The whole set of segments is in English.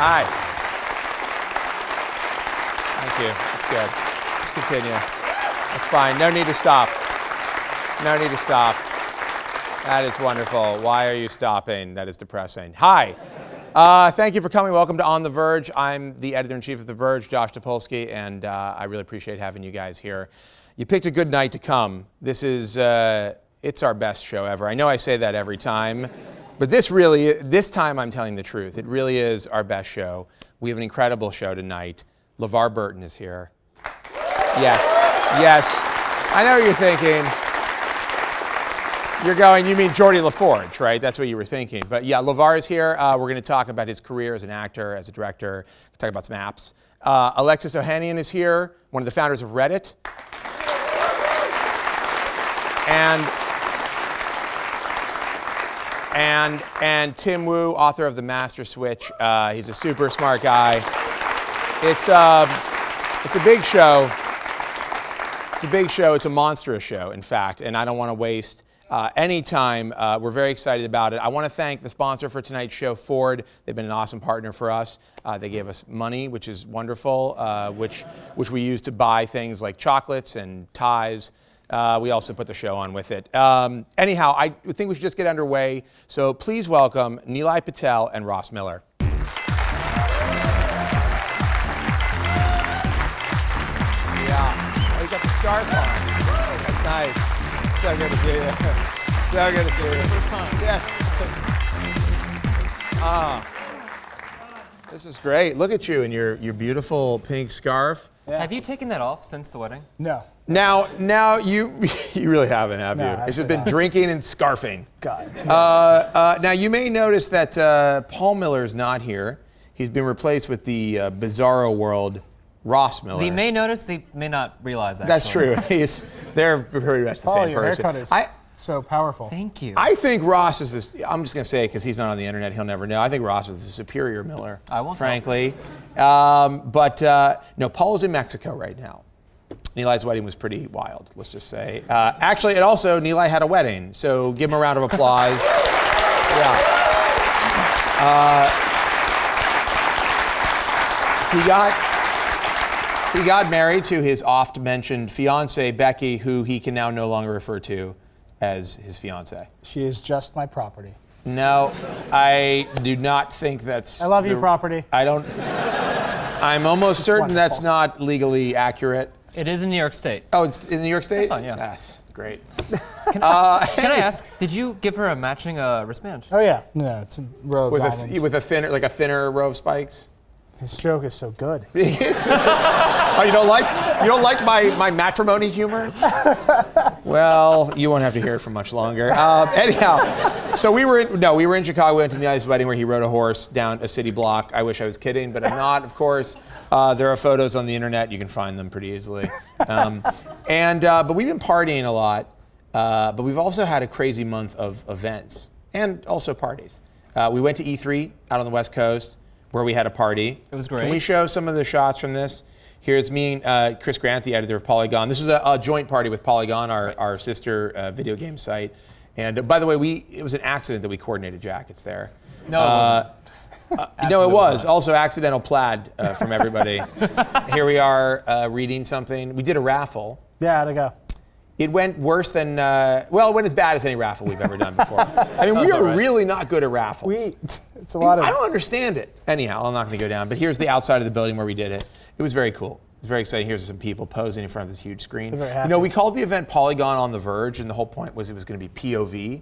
Hi. Thank you. That's good. Let's continue. That's fine. No need to stop. No need to stop. That is wonderful. Why are you stopping? That is depressing. Hi. Thank you for coming. Welcome to On The Verge. I'm the editor-in-chief of The Verge, Josh Topolsky, and I really appreciate having you guys here. You picked a good night to come. This is, it's our best show ever. I know I say that every time, but this time I'm telling the truth. It really is our best show. We have an incredible show tonight. LeVar Burton is here. Yes, yes. I know what you're thinking. You're going, you mean Geordie LaForge, right? That's what you were thinking. But yeah, LeVar is here. We're going to talk about his career as an actor, as a director, talk about some apps. Alexis Ohanian is here, one of the founders of Reddit. And Tim Wu, author of The Master Switch. He's a super smart guy. It's a big show. It's a big show. It's a monstrous show, in fact, and I don't want to waste any time. We're very excited about it. I want to thank the sponsor for tonight's show, Ford. They've been an awesome partner for us. They gave us money, which is wonderful, which we use to buy things like chocolates and ties. We also put the show on with it. Anyhow, I think we should just get underway. So please welcome Nilay Patel and Ross Miller. Yeah, oh, you got the scarf on. That's nice. So good to see you. So good to see you. Yes. This is great. Look at you in your beautiful pink scarf. Yeah. Have you taken that off since the wedding? No. Now you really haven't, have you? It's just been drinking and scarfing. God. Now you may notice that Paul Miller is not here. He's been replaced with the bizarro world Ross Miller. They may notice, they may not realize that. That's true. They're pretty much the Paul, same your person. haircut is so powerful. Thank you. I think Ross is this. I'm just going to say it because he's not on the internet. He'll never know. I think Ross is the superior Miller. I won't. Frankly. No, Paul is in Mexico right now. Nilay's wedding was pretty wild, let's just say. Actually, and also, Nilay had a wedding, so give him a round of applause. Yeah. He got married to his oft-mentioned fiancée, Becky, who he can now no longer refer to as his fiancée. She is just my property. No, I do not think that's... I love you, property. I'm almost certain that's not legally accurate. It is in New York State. Oh, it's in New York State? That's fine, yeah. That's great. Can I ask, did you give her a matching wristband? Oh yeah, no, it's a row of diamonds. With a thinner row of spikes? His joke is so good. Oh, you don't like my matrimony humor? Well, you won't have to hear it for much longer. Anyhow, so we were in Chicago. We went to Nilay's wedding where he rode a horse down a city block. I wish I was kidding, but I'm not, of course. There are photos on the internet. You can find them pretty easily. But we've been partying a lot. But we've also had a crazy month of events and also parties. We went to E3 out on the West Coast, where we had a party. It was great. Can we show some of the shots from this? Here's me and Chris Grant, the editor of Polygon. This was a joint party with Polygon, our sister video game site. And by the way, it was an accident that we coordinated jackets there. No, it wasn't. No, it was. Also accidental plaid from everybody. Here we are reading something. We did a raffle. Yeah, how'd it go? It went worse than, it went as bad as any raffle we've ever done before. I mean, we are really not good at raffles. It's a lot of... I don't understand it. Anyhow, I'm not going to go down, but here's the outside of the building where we did it. It was very cool. It was very exciting. Here's some people posing in front of this huge screen. Very happy. You know, we called the event Polygon on the Verge, and the whole point was it was going to be POV,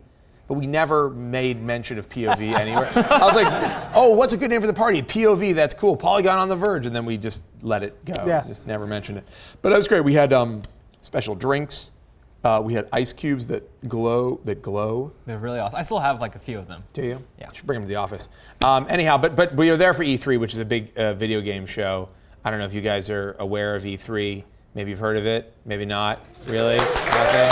but we never made mention of POV anywhere. I was like, oh, what's a good name for the party? POV, that's cool. Polygon on the Verge, and then we just let it go. Yeah. Just never mentioned it. But it was great. We had special drinks. We had ice cubes that glow. They're really awesome. I still have like a few of them. Do you? Yeah. You should bring them to the office. Anyhow, but we were there for E3, which is a big video game show. I don't know if you guys are aware of E3. Maybe you've heard of it. Maybe not. Really? Okay.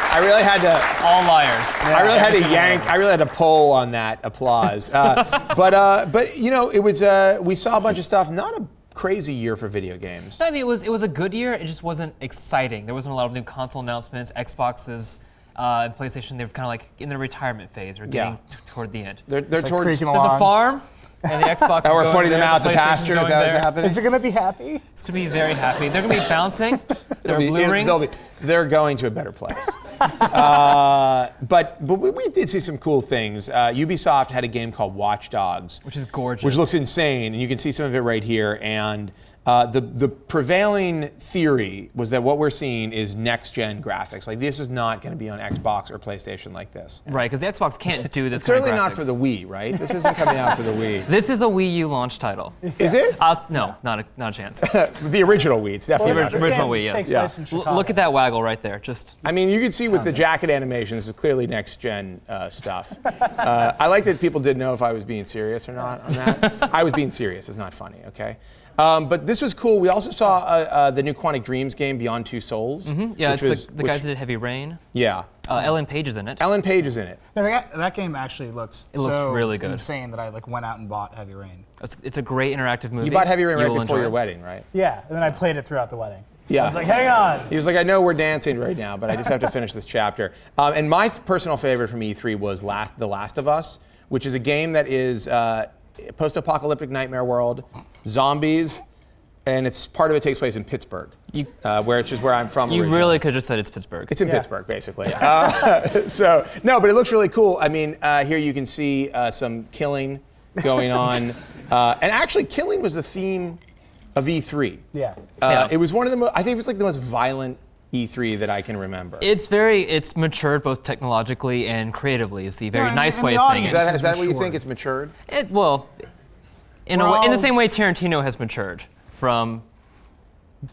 I really had to. All liars. I really had to yank. I really had to pull on that applause. But you know, it was. We saw a bunch of stuff. Not a crazy year for video games. I mean, it was a good year. It just wasn't exciting. There wasn't a lot of new console announcements. Xboxes and PlayStation, they're kind of like in their retirement phase or getting toward the end. They're Like towards. creaking There's a farm. And the Xbox is we're going putting them there, out the to PlayStation's pasture. Is going that what's there. happening? Is it gonna be happy? It's going to be very happy. They're going to be bouncing. They're blue rings. They're going to a better place. But we did see some cool things. Ubisoft had a game called Watch Dogs, Which is gorgeous. which looks insane, and you can see some of it right here. And the prevailing theory was that what we're seeing is next-gen graphics. Like, this is not going to be on Xbox or PlayStation like this. Right, because the Xbox can't do this. Certainly kind of not for the Wii, right? This isn't coming out for the Wii. This is a Wii U launch title. Is it? No, not a chance. The original Wii. It's definitely not. The original Wii, yes. Takes Yeah. place in Chicago. Look at that waggle right there. Just I mean, you can see with the jacket animation, this is clearly next-gen stuff. I like that people didn't know if I was being serious or not on that. I was being serious. It's not funny, okay? But this was cool. We also saw the new Quantic Dreams game, Beyond Two Souls. yeah, it's the guys that did Heavy Rain. Yeah. Ellen Page is in it. Ellen Page is in it. No, that game actually looks It looks so really good. insane that I went out and bought Heavy Rain. It's a great interactive movie. You bought Heavy Rain right You'll before enjoy your it. wedding, right? Yeah, and then I played it throughout the wedding. Yeah. I was like, hang on. He was like, I know we're dancing right now, but I just have to finish this chapter. And my personal favorite from E3 was The Last of Us, which is a game that is post-apocalyptic nightmare world, zombies, and it's part of it takes place in Pittsburgh, which is where I'm from You originally. really could have just said it's Pittsburgh. It's in Pittsburgh, basically. So, no, but it looks really cool. I mean, here you can see some killing going on. And actually, killing was the theme of E3. Yeah. It was one of the I think it was like the most violent E3 that I can remember. It's matured both technologically and creatively is the very and- nice and way the of saying audience it. Is that what you matured. think? It's matured? In the same way Tarantino has matured from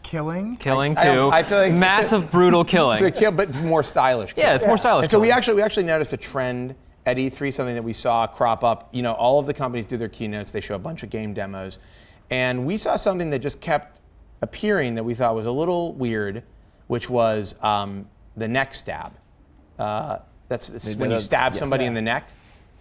Killing? killing I to feel like- massive brutal killing. So a kill, but more stylish. Yeah, it's more stylish. And so we killing. actually noticed a trend at E3, something that we saw crop up. You know, all of the companies do their keynotes. They show a bunch of game demos. And we saw something that just kept appearing that we thought was a little weird, which was the neck stab. That's when you stab somebody in the neck.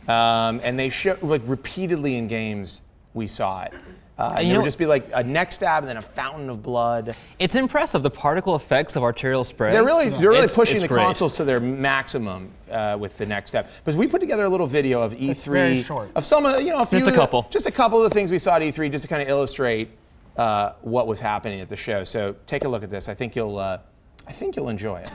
And they show, like, repeatedly in games, we saw it. And there would just be like a neck stab and then a fountain of blood. It's impressive, the particle effects of arterial spray. They're really pushing it's the great. consoles to their maximum with the next step. Because we put together a little video of E3 It's very short. of some of Just a couple. just a couple of the things we saw at E3, just to kind of illustrate what was happening at the show. So take a look at this. I think you'll enjoy it.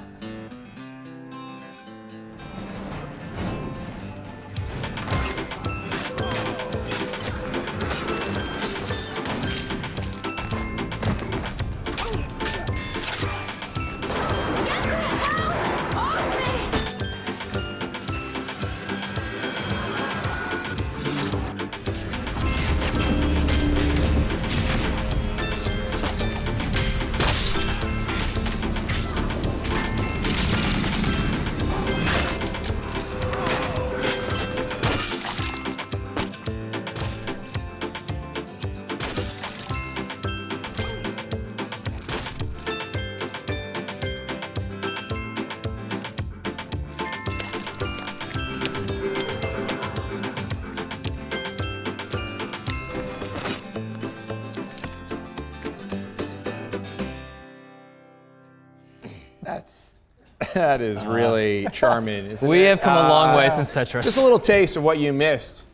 That is really charming, isn't it? We have come a long way since Tetris. Just a little taste of what you missed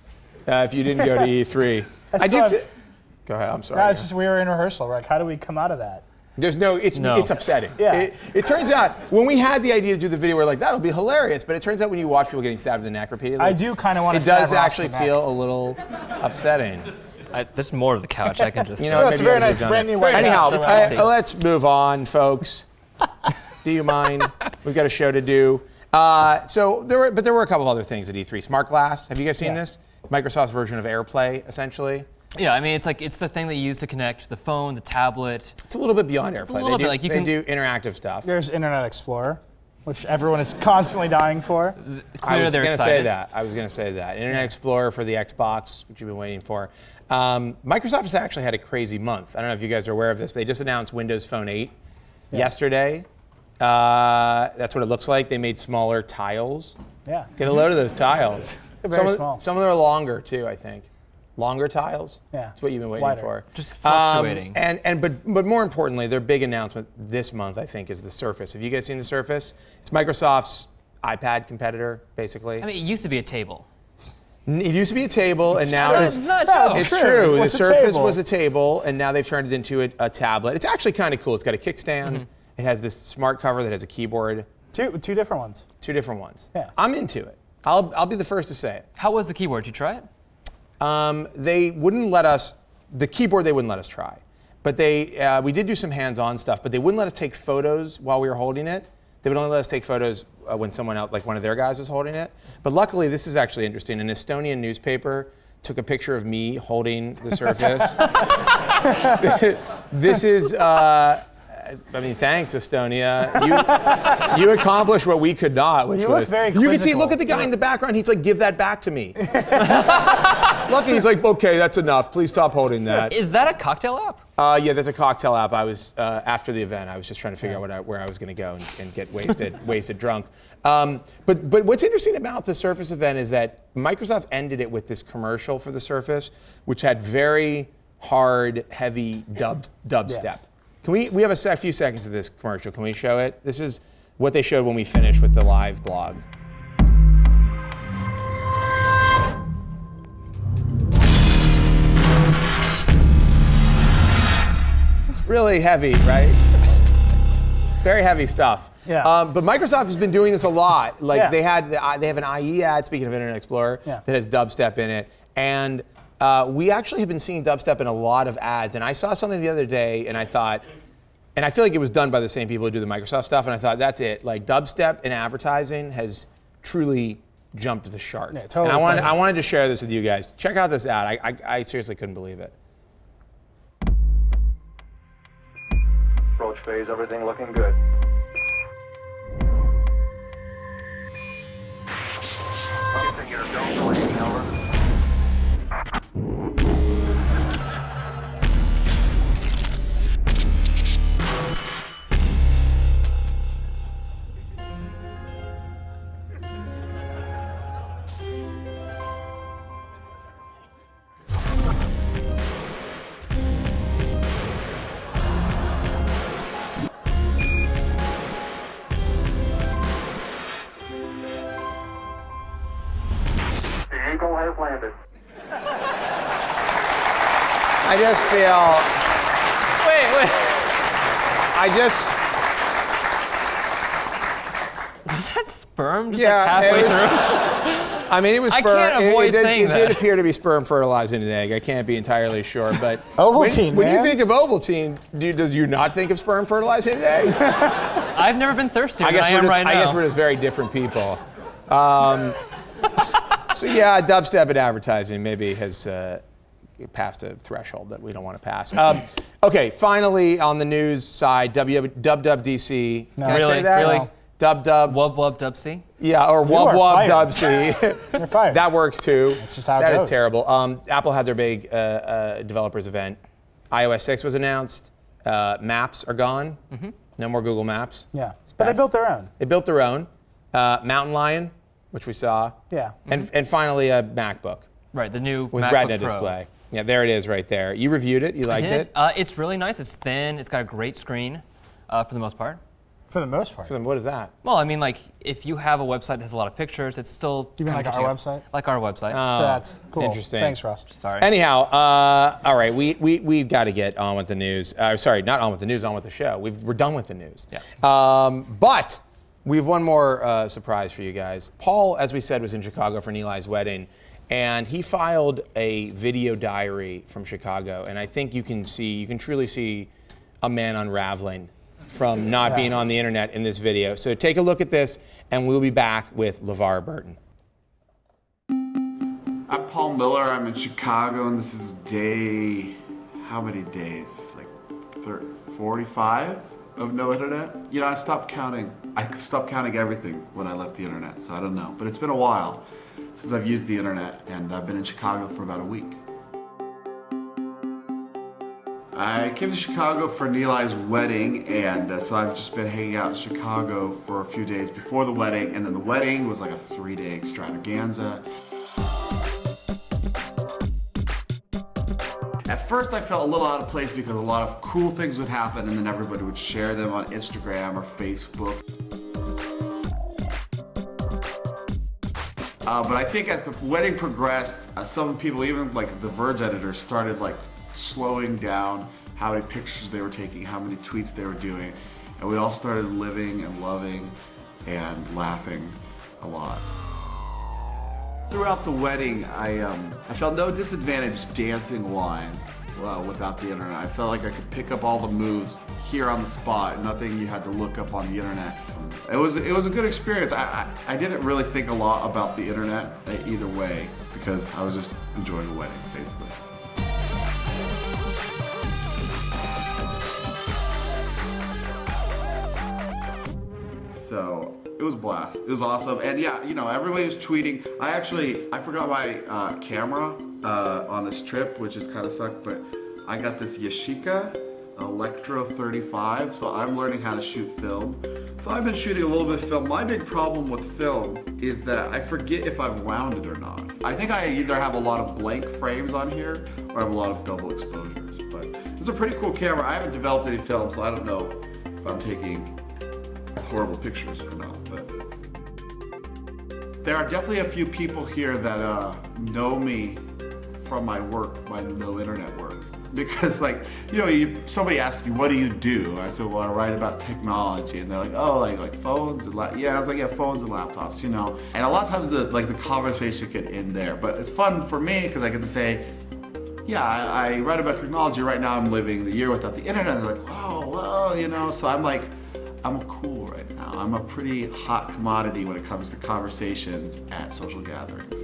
if you didn't go to E3. Go ahead, I'm sorry. No, it's just we were in rehearsal. Like, how do we come out of that? It's upsetting. Yeah. It turns out, when we had the idea to do the video, we're like, that'll be hilarious, but it turns out when you watch people getting stabbed in the neck repeatedly, I do kind of want to it does stab Ross actually in the neck. feel a little upsetting. There's more to the couch. I can just. You know, No, it's maybe very I nice, should've brand done new that. white Anyhow, couch. let's move on, folks. Do you mind? We've got a show to do. So there were a couple other things at E3. Smartglass. Have you guys seen this? Microsoft's version of AirPlay, essentially. Yeah, I mean, it's the thing that you use to connect the phone, the tablet. It's a little bit beyond AirPlay. little bit like they do interactive stuff. There's Internet Explorer, which everyone is constantly dying for. I was they're going to excited. say that. Internet Explorer for the Xbox, which you've been waiting for. Microsoft has actually had a crazy month. I don't know if you guys are aware of this, but they just announced Windows Phone 8 yesterday. That's what it looks like. They made smaller tiles. Yeah. Get a load of those tiles. They're very small. Some of them are longer too, I think. Longer tiles? Yeah. That's what you've been waiting Wider. for. Just fluctuating. But more importantly, their big announcement this month, I think, is the Surface. Have you guys seen the Surface? It's Microsoft's iPad competitor, basically. I mean, it used to be a table. It used to be a table, and now It's not true. It's true. The What's a Surface table? was a table, and now they've turned it into a tablet. It's actually kind of cool. It's got a kickstand. It has this smart cover that has a keyboard. Two different ones. Two different ones. Yeah. I'm into it. I'll be the first to say it. How was the keyboard? Did you try it? They wouldn't let us. The keyboard they wouldn't let us try, but we did do some hands-on stuff. But they wouldn't let us take photos while we were holding it. They would only let us take photos when someone else, like one of their guys, was holding it. But luckily, this is actually interesting. An Estonian newspaper took a picture of me holding the Surface. This is, thanks, Estonia. You accomplished what we could not, which You was. look very You can see, quizzical. look at the guy in the background. He's like, give that back to me. Lucky, he's like, okay, that's enough. Please stop holding that. Is that a cocktail app? Yeah, that's a cocktail app. I was after the event. I was just trying to figure out where I was going to go and get wasted drunk. But what's interesting about the Surface event is that Microsoft ended it with this commercial for the Surface, which had very hard, heavy dubstep. Yeah. Can we have a few seconds of this commercial? Can we show it? This is what they showed when we finished with the live blog. Really heavy, right? Very heavy stuff. Yeah. But Microsoft has been doing this a lot. Like Yeah. they have an IE ad, speaking of Internet Explorer, Yeah. that has dubstep in it. And we actually have been seeing dubstep in a lot of ads. And I saw something the other day and I thought, and I feel like it was done by the same people who do the Microsoft stuff, and I thought, that's it. Like dubstep in advertising has truly jumped the shark. Yeah, totally. And I wanted to share this with you guys. Check out this ad. I seriously couldn't believe it. Approach phase, everything looking good. Okay, you're going, over. Eagle has landed. I just feel. Wait. Was that sperm just like halfway through? I mean, it was I sperm. can't avoid saying it did that. appear to be sperm fertilizing an egg. I can't be entirely sure, but Ovaltine, when you man. think of Ovaltine, do you not think of sperm fertilizing an egg? I've never been thirstier than I am right now. I guess we're just very different people. So yeah, dubstep in advertising maybe has passed a threshold that we don't want to pass. Okay, finally on the news side, WWDC. No. Can I say Really? that? Really? Dub. Wub wub dub C? Yeah, or You wub are wub fired. dub C. You're fired. That works too. That's just how it That is goes. terrible. Apple had their big developers event. iOS 6 was announced. Maps are gone. No more Google Maps. Yeah. But they built their own. They built their own. Mountain Lion, which we saw. Yeah. And finally a MacBook Right, the new with MacBook Retina Pro. display. Yeah, there it is right there. You reviewed it. You liked it? It's really nice. It's thin. It's got a great screen for the most part. For the most part. For them, what is that? Well, I mean, like, if you have a website that has a lot of pictures, it's still. You mean kinda like our good to- website? Like our website. So that's cool. Interesting. Thanks, Ross. Sorry. Anyhow, all right, we've got to get on with the news. Sorry, not on with the news, on with the show. We're done with the news. Yeah. But we have one more surprise for you guys. Paul, as we said, was in Chicago for Nilai's wedding, and he filed a video diary from Chicago. And I think you can truly see a man unraveling from not being on the internet in this video. So take a look at this, and we'll be back with LeVar Burton. I'm Paul Miller. I'm in Chicago, and this is day, how many days? Like 45 of no internet? You know, I stopped counting everything when I left the internet, so I don't know. But it's been a while since I've used the internet, and I've been in Chicago for about a week. I came to Chicago for Nilai's wedding, and so I've just been hanging out in Chicago for a few days before the wedding, and then the wedding was like a 3-day extravaganza. At first I felt a little out of place because a lot of cool things would happen and then everybody would share them on Instagram or Facebook. But I think as the wedding progressed, some people, even like the Verge editor, started like slowing down how many pictures they were taking, how many tweets they were doing, and we all started living and loving and laughing a lot. Throughout the wedding, I felt no disadvantage dancing wise without the internet. I felt like I could pick up all the moves here on the spot, nothing you had to look up on the internet. It was a good experience. I didn't really think a lot about the internet either way because I was just enjoying the wedding, basically. So it was a blast. It was awesome. And yeah, you know, everybody was tweeting. I forgot my camera on this trip, which is kind of sucked, but I got this Yashica Electro 35, so I'm learning how to shoot film. So I've been shooting a little bit of film. My big problem with film is that I forget if I've wound it or not. I think I either have a lot of blank frames on here or I have a lot of double exposures, but it's a pretty cool camera. I haven't developed any film, so I don't know if I'm taking horrible pictures or not, but there are definitely a few people here that know me from my work, my no internet work. Because like, you know, somebody asked me, what do you do? I said, well, I write about technology. And they're like, oh, like phones and yeah, I was like, yeah, phones and laptops, you know. And a lot of times the conversation could end there. But it's fun for me because I get to say, yeah, I write about technology. Right now I'm living the year without the internet. And they're like, oh, well, you know. So I'm like, I'm cool right now. I'm a pretty hot commodity when it comes to conversations at social gatherings.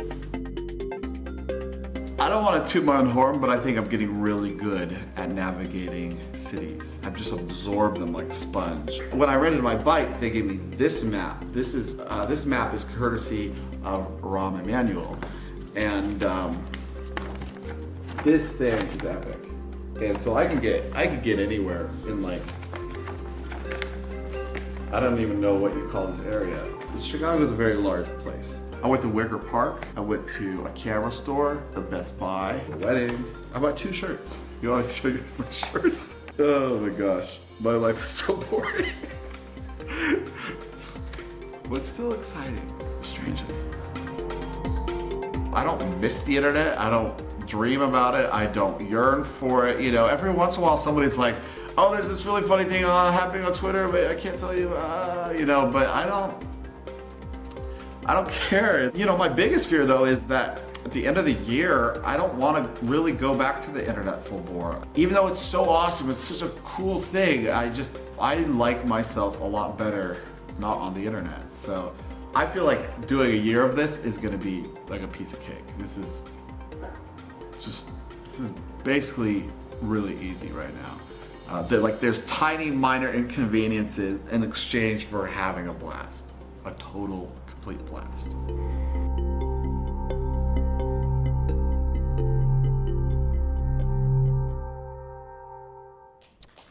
I don't want to toot my own horn, but I think I'm getting really good at navigating cities. I've just absorbed them like a sponge. When I rented my bike, they gave me this map. This map is courtesy of Rahm Emanuel. And this thing is epic. And so I could get anywhere in like, I don't even know what you call this area. Chicago is a very large place. I went to Wicker Park. I went to a camera store, the Best Buy, the wedding. I bought 2 shirts. You want to show you my shirts? Oh my gosh, my life is so boring. But still exciting, strangely. I don't miss the internet. I don't dream about it. I don't yearn for it. You know, every once in a while somebody's like, oh, there's this really funny thing happening on Twitter, but I can't tell you, you know, but I don't care. You know, my biggest fear though is that at the end of the year, I don't want to really go back to the internet full bore. Even though it's so awesome, it's such a cool thing, I like myself a lot better not on the internet. So I feel like doing a year of this is gonna be like a piece of cake. This is basically really easy right now. There's tiny minor inconveniences in exchange for having a blast, a total complete blast.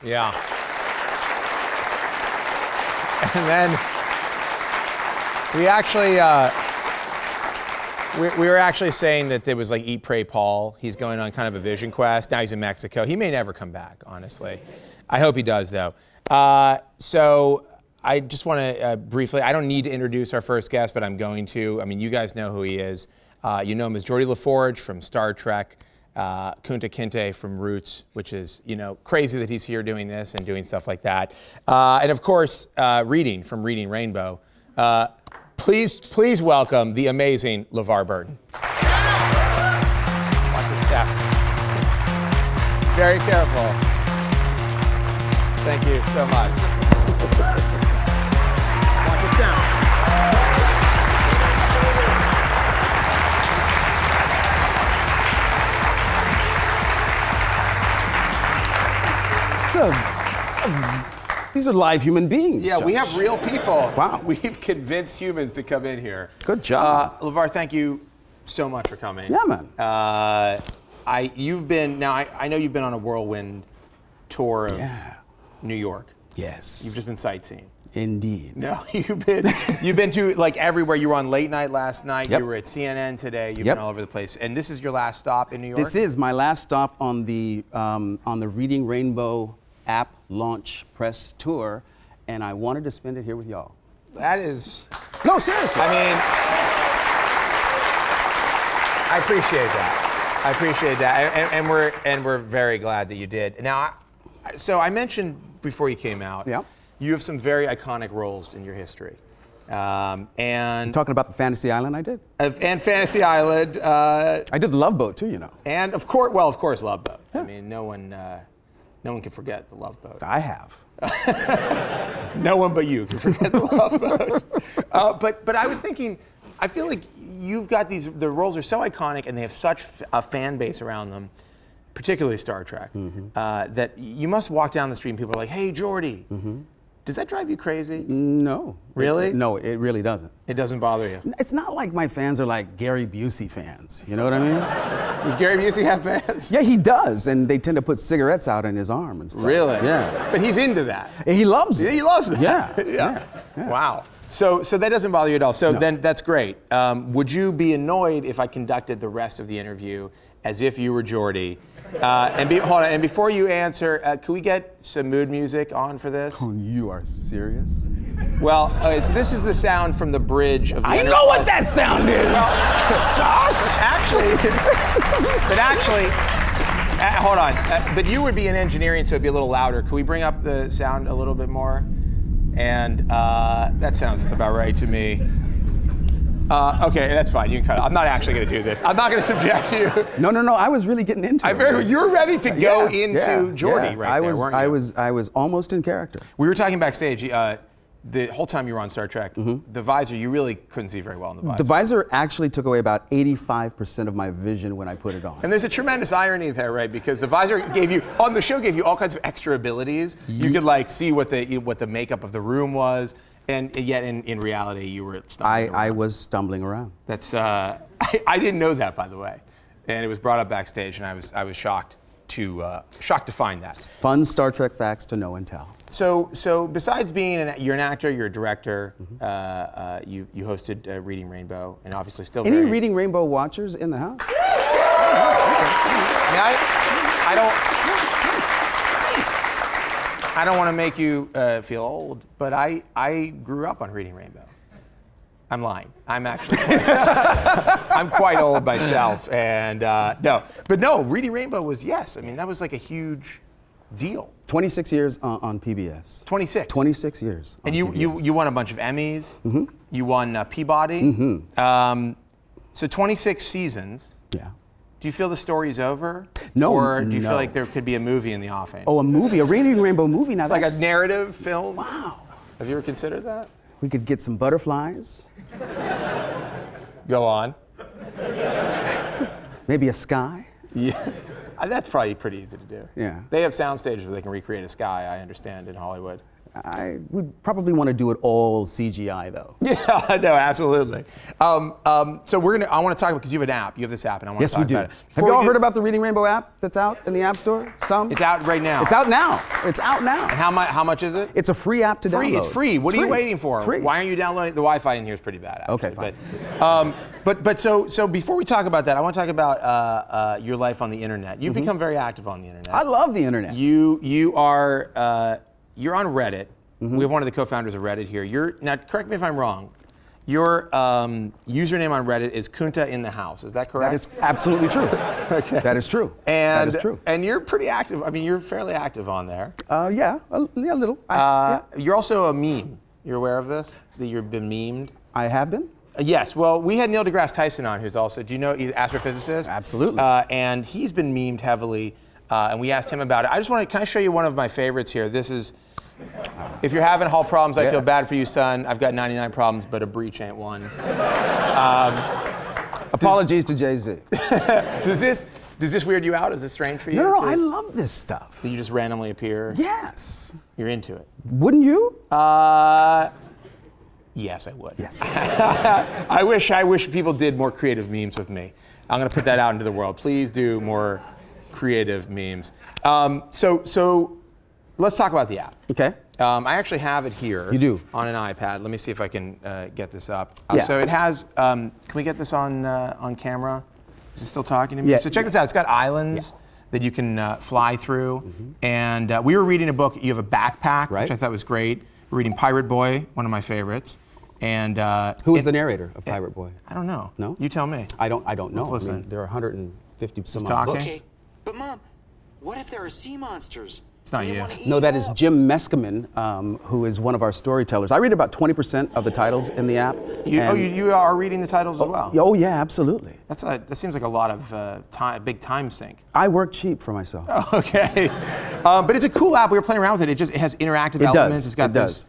Yeah. And then we actually, we were actually saying that there was like Eat, Pray, Paul. He's going on kind of a vision quest. Now he's in Mexico. He may never come back, honestly. I hope he does, though. So I just want to briefly, I don't need to introduce our first guest, but I'm going to. I mean, you guys know who he is. You know him as Geordi LaForge from Star Trek, Kunta Kinte from Roots, which is, you know, crazy that he's here doing this and doing stuff like that. And of course, Reading from Reading Rainbow. Please welcome the amazing LeVar Burton. Watch your step. Very careful. Thank you so much. Watch your step. These are live human beings. Yeah, Josh. we have real people. Wow. We've convinced humans to come in here. Good job. LeVar, thank you so much for coming. Yeah, man. I know you've been on a whirlwind tour of New York. Yes. You've just been sightseeing. Indeed. No, you've been to like everywhere. You were on Late Night last night. Yep. You were at CNN today. You've been all over the place. And this is your last stop in New York? This is my last stop on the Reading Rainbow app launch press tour, and I wanted to spend it here with y'all. That is... No, seriously. I mean... I appreciate that. I appreciate that, and we're very glad that you did. Now, so I mentioned before you came out, Yeah. you have some very iconic roles in your history, and Talking about the Fantasy Island I did. and Fantasy Island, I did the Love Boat too, you know. and of course, Love Boat. I mean, no one can forget the Love Boat. I have. No one but you can forget the Love Boat. But I was thinking, I feel like you've got the roles are so iconic and they have such a fan base around them, particularly Star Trek, that you must walk down the street and people are like, "Hey, Geordi." Does that drive you crazy? No. Really? No, it really doesn't. It doesn't bother you. It's not like my fans are like Gary Busey fans. You know what I mean? Does Gary Busey have fans? Yeah, he does, and they tend to put cigarettes out in his arm and stuff. Really? Yeah. But he's into that. He loves it. He loves that. Yeah. Yeah. Wow. So that doesn't bother you at all. So then that's great. Would you be annoyed if I conducted the rest of the interview as if you were Geordi? Hold on. And before you answer, can we get some mood music on for this? Oh, you are serious? Well, so this is the sound from the bridge of the I know what that sound is. Hold on. But you would be in engineering, so it'd be a little louder. Could we bring up the sound a little bit more? And that sounds about right to me. Okay, that's fine. You can cut it. I'm not actually going to do this. I'm not going to subject you. No. I was really getting into it. You're ready to go into Geordi right there, weren't you? I was almost in character. We were talking backstage. The whole time you were on Star Trek, the visor, you really couldn't see very well in the visor. The visor actually took away about 85% of my vision when I put it on. And there's a tremendous irony there, right? Because the visor gave you all kinds of extra abilities. You could like see what the makeup of the room was, and yet in reality you were stumbling around. I was stumbling around. That's I didn't know that, by the way, and it was brought up backstage, and I was shocked to find that. Fun Star Trek facts to know and tell. So besides being you're an actor, you're a director. You hosted Reading Rainbow, and obviously still. Any Reading Rainbow watchers in the house? I don't want to make you feel old, but I grew up on Reading Rainbow. I'm lying. I'm actually I'm quite old myself, and no. Reading Rainbow was I mean that was like a huge deal. 26 years on PBS. 26. 26 years. And on PBS. you won a bunch of Emmys. You won Peabody. So 26 seasons. Yeah. Do you feel the story's over? No. Or do you feel like there could be a movie in the offing? Oh, a movie, a Reading Rainbow movie. Now like that's a narrative film? Wow. Have you ever considered that? We could get some butterflies. Go on. Maybe a sky. Yeah. That's probably pretty easy to do. Yeah. They have sound stages where they can recreate a sky, I understand, in Hollywood. I would probably want to do it all CGI though. Yeah, no, absolutely. So I want to talk about, because you have an app. You have this app, and I want to talk about it. Have you all heard about the Reading Rainbow app that's out in the App Store? Some? It's out right now. It's out now. It's out now. And how much is it? It's a free app to download. It's free. What are you waiting for? It's free. Why aren't you downloading? The Wi-Fi in here is pretty bad, actually. Okay, fine. But so before we talk about that, I want to talk about your life on the internet. You've become very active on the internet. I love the internet. You're on Reddit. We have one of the co-founders of Reddit here. Now, correct me if I'm wrong. Your username on Reddit is Kunta in the House. Is that correct? That is absolutely true. Okay. That is true. And, that is true. And you're pretty active. I mean, you're fairly active on there. Yeah, a little. You're also a meme. You're aware of this? That you've been memed? I have been. Yes. Well, we had Neil deGrasse Tyson on, who's also, do you know, he's an astrophysicist? Absolutely. And he's been memed heavily, and we asked him about it. Can I show you one of my favorites here? This is, if you're having hall problems, I feel bad for you, son. I've got 99 problems, but a breach ain't one. Apologies to Jay-Z. Does this weird you out? Is this strange for you? No, I love this stuff. Do you just randomly appear? Yes. You're into it? Wouldn't you? Yes, I would. Yes. I wish people did more creative memes with me. I'm going to put that out into the world. Please do more creative memes. So let's talk about the app. Okay. I actually have it here. You do? On an iPad. Let me see if I can get this up. Yeah. So it has, can we get this on camera? Is it still talking to me? Yeah. So check this out. It's got islands that you can fly through. And we were reading a book. You have a backpack, Right. which I thought was great. We're reading Pirate Boy, one of my favorites. And Who was the narrator of Pirate Boy? I don't know. No? You tell me. I don't know. Let's listen. I mean, there are 150 some odd talking. books. Okay, but Mom, what if there are sea monsters? It's not They you. wanna eat No, that you is up. Jim Meskimen, who is one of our storytellers. I read about 20% of the titles in the app. You and- are reading the titles as well. Oh yeah, absolutely. That seems like a lot of big time sink. I work cheap for myself. Okay, but it's a cool app. We were playing around with it. It has interactive It elements. does. It's got It this. does.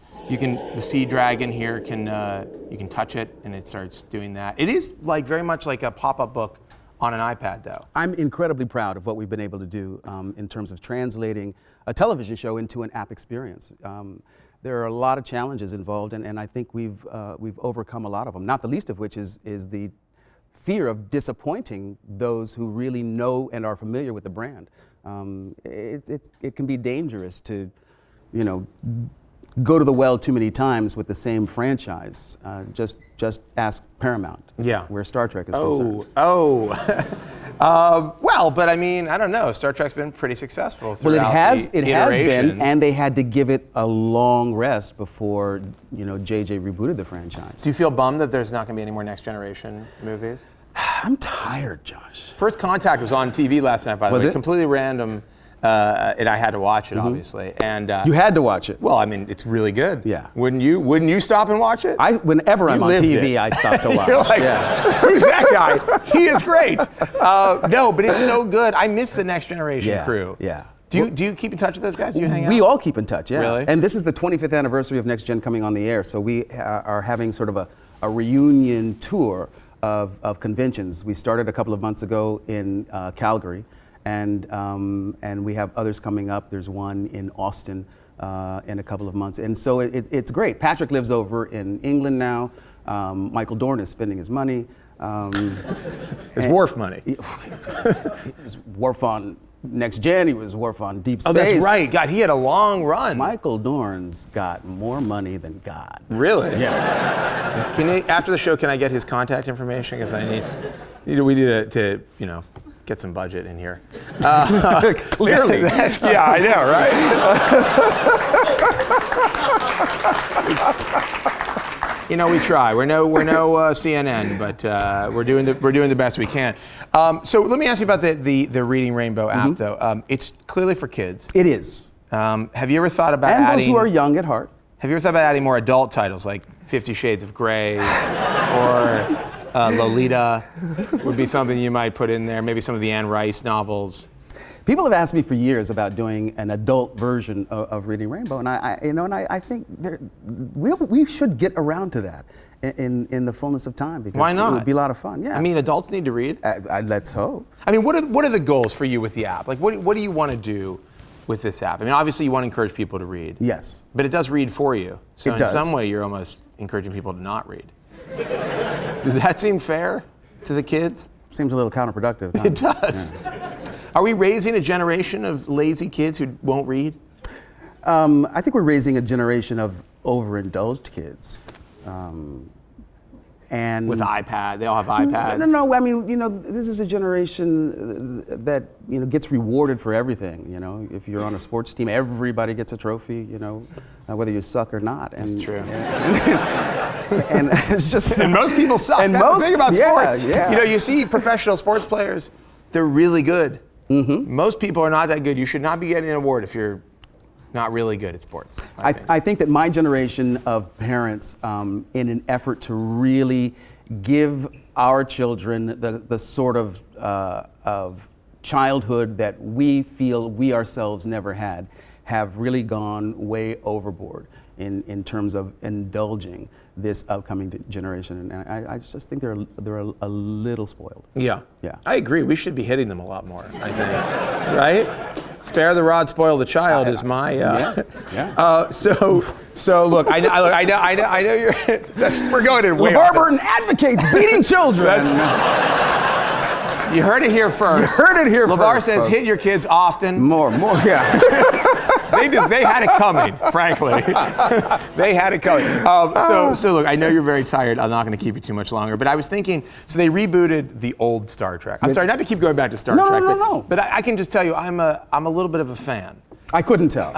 The sea dragon here you can touch it and it starts doing that. It is like very much like a pop-up book on an iPad though. I'm incredibly proud of what we've been able to do in terms of translating a television show into an app experience. There are a lot of challenges involved, and I think we've overcome a lot of them. Not the least of which is the fear of disappointing those who really know and are familiar with the brand. It can be dangerous to, go to the well too many times with the same franchise. Just ask Paramount. Yeah. Where Star Trek is concerned. Well, but I mean, I don't know. Star Trek's been pretty successful Well, throughout it has the been, iterations. and they had to give it a long rest before JJ rebooted the franchise. Do you feel bummed that there's not going to be any more Next Generation movies? I'm tired, Josh. First Contact was on TV last night, by the Was way. it? Completely random, and I had to watch it, obviously. And You had to watch it. well, I mean, it's really good. Yeah. Wouldn't you stop and watch it? Whenever I'm on lived TV, it. I stop to watch. You're like, yeah. who's that guy? He is great. No, but it's so good. I miss the Next Generation crew. Yeah. Do you keep in touch with those guys? Do you hang out? We all keep in touch, yeah. Really? And this is the 25th anniversary of Next Gen coming on the air, so we are having sort of a reunion tour of conventions. We started a couple of months ago in Calgary, and we have others coming up. There's one in Austin in a couple of months, and so it's great. Patrick lives over in England now. Michael Dorn is spending his money. It's Worf money. He was Worf on Next Gen. He was Worf on Deep Space. Oh, that's right. God, he had a long run. Michael Dorn's got more money than God. Really? Yeah. Can you, after the show, can I get his contact information? Because we need to get some budget in here. Clearly. Yeah, I know, right? We try. We're no CNN, but we're doing the best we can. So let me ask you about the Reading Rainbow app, though. It's clearly for kids. It is. Have you ever thought about And adding? those who are young at heart. Have you ever thought about adding more adult titles like 50 Shades of Grey or Lolita would be something you might put in there? Maybe some of the Anne Rice novels. People have asked me for years about doing an adult version of Reading Rainbow, and I think we should get around to that in the fullness of time, because Why not? it would be a lot of fun. Yeah. I mean, adults need to read. Let's hope. I mean, what are the goals for you with the app? Like, what do you want to do with this app? I mean, obviously you want to encourage people to read. Yes. But it does read for you. So It does. in some way, you're almost encouraging people to not read. Does that seem fair to the kids? Seems a little counterproductive. Huh? It does. Yeah. Are we raising a generation of lazy kids who won't read? I think we're raising a generation of overindulged kids. And With iPad, they all have iPads. No. I mean, this is a generation that gets rewarded for everything. If you're on a sports team, everybody gets a trophy. Whether you suck or not. And, That's true. And it's just. And most people suck. And That's most, the thing about yeah, sports. yeah. You see professional sports players, they're really good. Mm-hmm. Most people are not that good. You should not be getting an award if you're not really good at sports. I think that my generation of parents, in an effort to really give our children the sort of childhood that we feel we ourselves never had, have really gone way overboard in terms of indulging this upcoming generation, and I just think they're a little spoiled. Yeah. Yeah. I agree. We should be hitting them a lot more, I think. Right? Spare the rod, spoil the child is my. Yeah. So look, I know you're. We're going in way LeVar off. Burton advocates beating children. You heard it here first. You heard it here LeVar first, says folks. hit your kids often. More, yeah. They had it coming, frankly. They had it coming. So look, I know you're very tired. I'm not going to keep you too much longer. But I was thinking, so they rebooted the old Star Trek. I'm sorry, not to keep going back to Star Trek. No. But I can just tell you, I'm a little bit of a fan. I couldn't tell.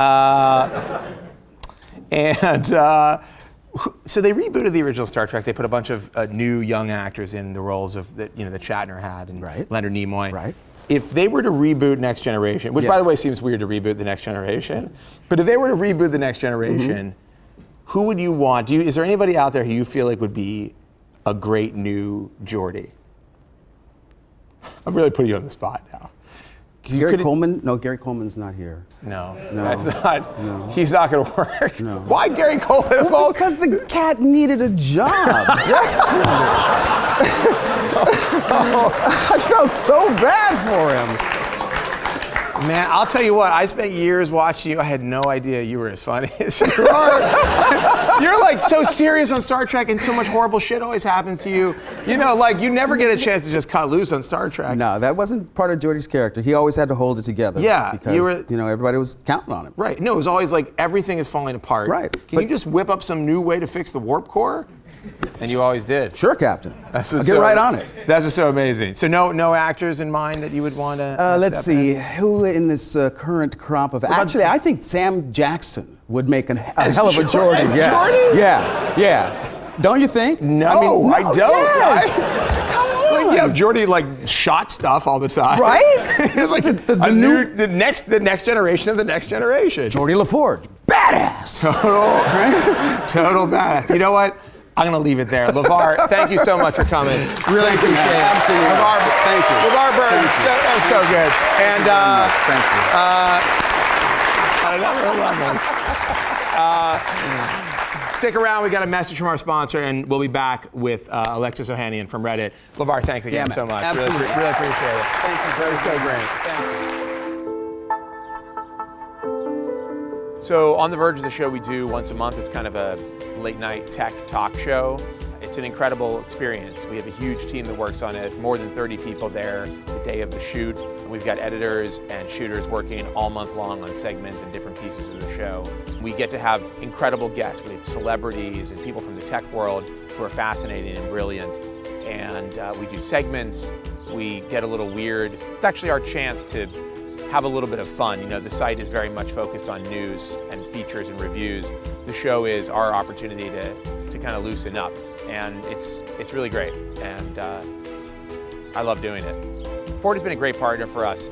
So they rebooted the original Star Trek. They put a bunch of new young actors in the roles of that Shatner had and Right. Leonard Nimoy. Right. If they were to reboot Next Generation, which by Yes. the way seems weird to reboot the Next Generation, but if they were to reboot the Next Generation, who would you want? Is there anybody out there who you feel like would be a great new Geordi? I'm really putting you on the spot now. Gary Coleman? No, Gary Coleman's not here. No, No. that's not. No. He's not going to work. No. Why Gary Coleman? of all- Because the cat needed a job desperately. I felt so bad for him. Man, I'll tell you what, I spent years watching you. I had no idea you were as funny as you are. You're like so serious on Star Trek and so much horrible shit always happens to you. You know, like you never get a chance to just cut loose on Star Trek. No, that wasn't part of Geordi's character. He always had to hold it together. Yeah, because everybody was counting on him. Right, no, it was always like everything is falling apart. Right, Can you just whip up some new way to fix the warp core? And you always did. Sure, Captain. That's I'll what's get so- right on it. That's what's so amazing. So no actors in mind that you would want to Let's see, who in this current crop of... Actually, I think Sam Jackson would make a hell of a Geordi. as Yeah. Geordi? Yeah. Don't you think? No, I don't. Yes. Come on. Like, yeah, Geordi like shot stuff all the time. Right? It's like the next generation of the next generation. Geordi LaForge. Badass. Total badass. You know what? I'm gonna leave it there. LeVar, thank you so much for coming. Really appreciate it. Absolutely. LeVar, Thank you. LeVar Burton, that was so good. And Thank you. Stick around. We got a message from our sponsor, and we'll be back with Alexis Ohanian from Reddit. LeVar, thanks again so much. Absolutely. Really appreciate it. Thank you. That was so great. So On The Verge is a show we do once a month. It's kind of a late night tech talk show. It's an incredible experience. We have a huge team that works on it, more than 30 people there the day of the shoot. And we've got editors and shooters working all month long on segments and different pieces of the show. We get to have incredible guests. We have celebrities and people from the tech world who are fascinating and brilliant. And we do segments. We get a little weird. It's actually our chance to have a little bit of fun. You know, the site is very much focused on news and features and reviews. The show is our opportunity to kind of loosen up, and it's really great, and I love doing it. Ford has been a great partner for us.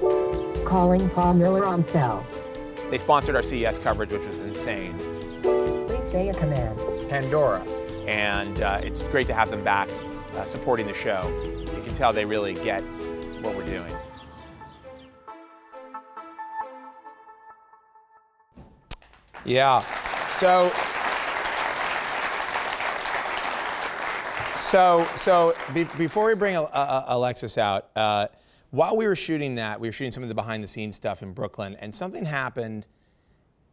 Calling Paul Miller on cell. They sponsored our CES coverage, which was insane. Please say a command. Pandora, and it's great to have them back supporting the show. You can tell they really get what we're doing. Yeah. So before we bring Alexis out, while we were shooting that, we were shooting some of the behind-the-scenes stuff in Brooklyn, and something happened.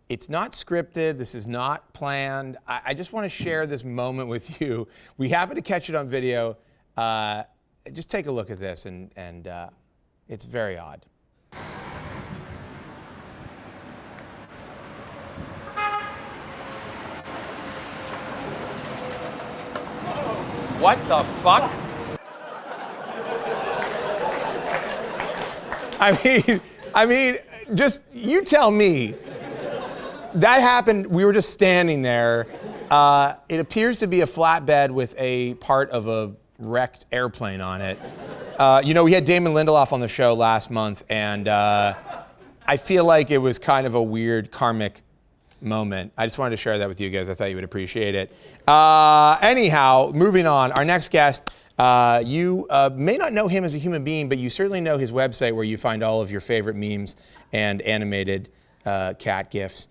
It's not scripted. This is not planned. I just want to share this moment with you. We happened to catch it on video. Just take a look at this, and it's very odd. What the fuck? I mean, just you tell me. That happened. We were just standing there. It appears to be a flatbed with a part of a wrecked airplane on it. You know, we had Damon Lindelof on the show last month, and I feel like it was kind of a weird karmic moment. I just wanted to share that with you guys. I thought you would appreciate it. Anyhow, moving on. Our next guest, you may not know him as a human being, but you certainly know his website where you find all of your favorite memes and animated cat GIFs.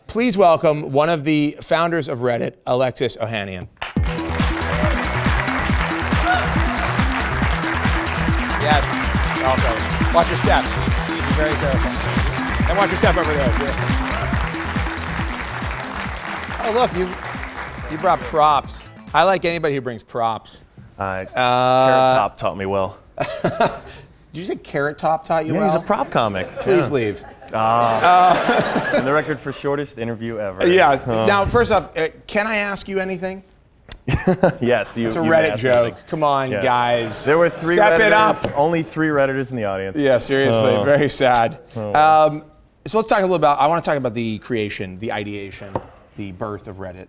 Please welcome one of the founders of Reddit, Alexis Ohanian. Yes, welcome. Watch your step. Be very careful. And watch your step over there. Oh, look, you brought props. I like anybody who brings props. Carrot Top taught me well. Did you say Carrot Top taught you well? He's a prop comic. Please leave. And the record for shortest interview ever. Yeah. Now, first off, can I ask you anything? Yes. It's a Reddit joke. Come on, Yes. guys. There were three Step Redditors, it up. only 3 Redditors in the audience. Yeah, seriously. Very sad. So let's talk a little about, I want to talk about the creation, the ideation, the birth of Reddit.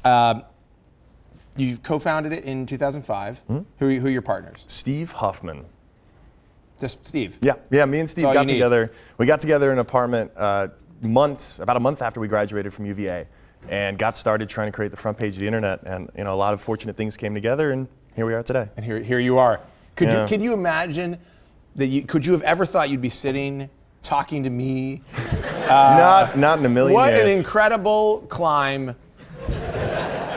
You co-founded it in 2005. Who are your partners? Steve Huffman. Just Steve. Yeah. Me and Steve all got you need. together. We got together in an apartment about a month after we graduated from UVA, and got started trying to create the front page of the internet. And a lot of fortunate things came together, and here we are today. And here you are. Could you imagine that could you have ever thought you'd be sitting talking to me? Not in a million What years. an incredible climb.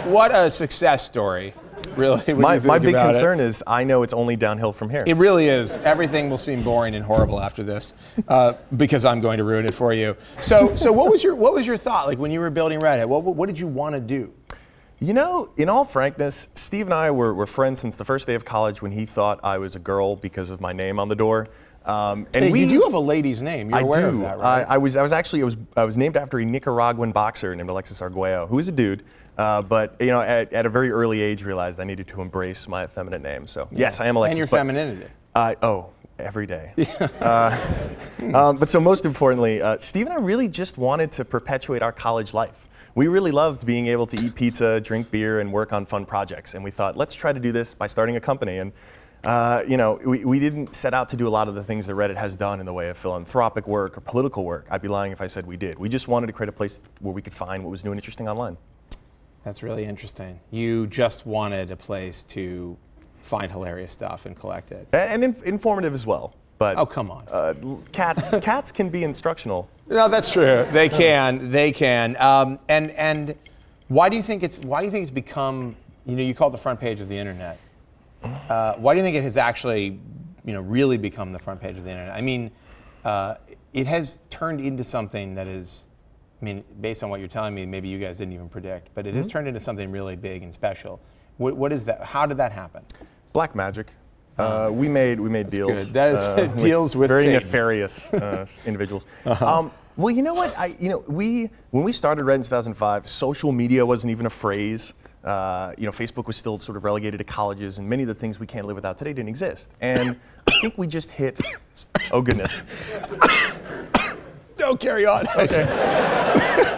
What a success story, really. My big concern is I know it's only downhill from here. It really is. Everything will seem boring and horrible after this, because I'm going to ruin it for you. So what was your thought like when you were building Reddit? What did you want to do? In all frankness, Steve and I were friends since the first day of college when he thought I was a girl because of my name on the door. You do have a lady's name. You're aware of that, right? I was named after a Nicaraguan boxer named Alexis Ohanian, who is a dude. But at a very early age, realized I needed to embrace my effeminate name. So yes, I am Alexis. And your femininity. Every day. But so most importantly, Steve and I really just wanted to perpetuate our college life. We really loved being able to eat pizza, drink beer, and work on fun projects. And we thought, let's try to do this by starting a company. And we didn't set out to do a lot of the things that Reddit has done in the way of philanthropic work or political work. I'd be lying if I said we did. We just wanted to create a place where we could find what was new and interesting online. That's really interesting. You just wanted a place to find hilarious stuff and collect it. And informative as well. But oh, come on. Cats can be instructional. No, that's true. They can. And why do you think it's become? You call it the front page of the internet. Why do you think it has actually, really become the front page of the internet? I mean, it has turned into something that is. I mean, based on what you're telling me, maybe you guys didn't even predict, but it has turned into something really big and special. What is that? How did that happen? Black magic. We made deals. Good. That is deals with very Satan. nefarious individuals. Well, you know what? When we started Reddit in 2005, social media wasn't even a phrase. Facebook was still sort of relegated to colleges, and many of the things we can't live without today didn't exist. And I think we just hit. Oh goodness. Don't carry on. Okay.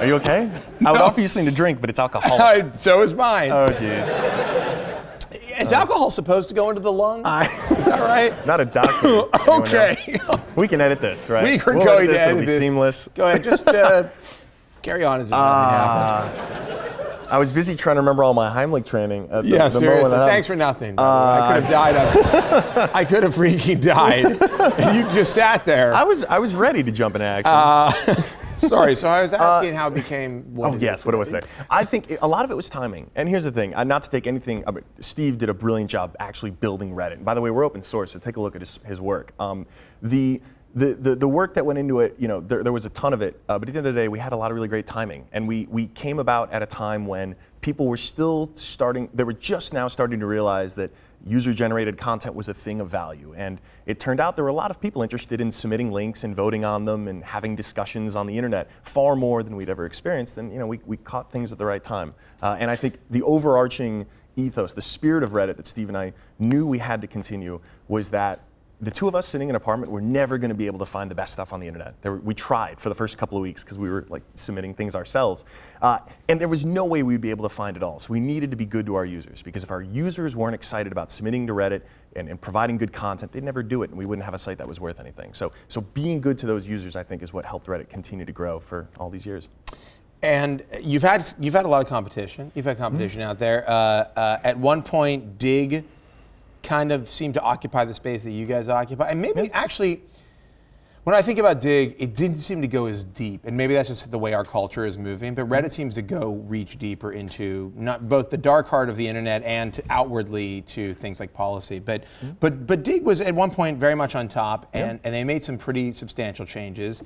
Are you okay? I would offer you something to drink, but it's alcoholic. So is mine. Oh, geez. Is alcohol supposed to go into the lung? Is that right? Not a doctor. Okay. We can edit this, right? We're going going to to edit It'll be this. seamless. Go ahead. Just carry on as if nothing happened. I was busy trying to remember all my Heimlich training. At the seriously. moment. Thanks for nothing. I could have died. I could have freaking died. And you just sat there. I was ready to jump into action. Sorry. So I was asking how it became. What what I was saying. I think a lot of it was timing. And here's the thing. Not to take anything. Steve did a brilliant job actually building Reddit. And by the way, we're open source, so take a look at his work. The work that went into it, there was a ton of it, but at the end of the day, we had a lot of really great timing. And we came about at a time when people were still they were just now starting to realize that user-generated content was a thing of value. And it turned out there were a lot of people interested in submitting links and voting on them and having discussions on the internet, far more than we'd ever experienced. And we caught things at the right time. And I think the overarching ethos, the spirit of Reddit that Steve and I knew we had to continue was that the two of us sitting in an apartment were never going to be able to find the best stuff on the internet. We tried for the first couple of weeks because we were submitting things ourselves. And there was no way we'd be able to find it all. So we needed to be good to our users, because if our users weren't excited about submitting to Reddit and providing good content, they'd never do it, and we wouldn't have a site that was worth anything. So being good to those users, I think, is what helped Reddit continue to grow for all these years. And you've had a lot of competition. You've had competition out there. At one point, Dig kind of seemed to occupy the space that you guys occupy. And maybe actually, when I think about Dig, it didn't seem to go as deep. And maybe that's just the way our culture is moving. But Reddit seems to reach deeper into not both the dark heart of the internet and outwardly to things like policy. But Dig was at one point very much on top, and they made some pretty substantial changes.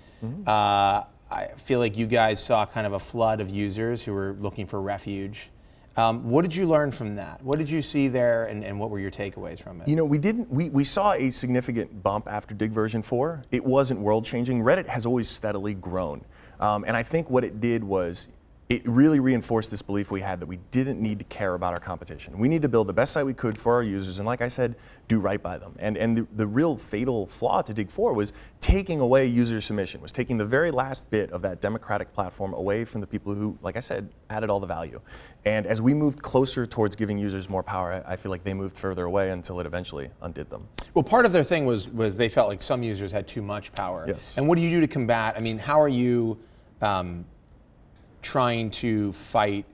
I feel like you guys saw kind of a flood of users who were looking for refuge. What did you learn from that? What did you see there, and what were your takeaways from it? We saw a significant bump after Dig version 4. It wasn't world changing. Reddit has always steadily grown. And I think what it did was it really reinforced this belief we had that we didn't need to care about our competition. We need to build the best site we could for our users, and like I said, do right by them. And the real fatal flaw to dig for was taking away user submission, was taking the very last bit of that democratic platform away from the people who, like I said, added all the value. And as we moved closer towards giving users more power, I feel like they moved further away until it eventually undid them. Well, part of their thing was they felt like some users had too much power. Yes. And what do you do to combat? I mean, how are you trying to fight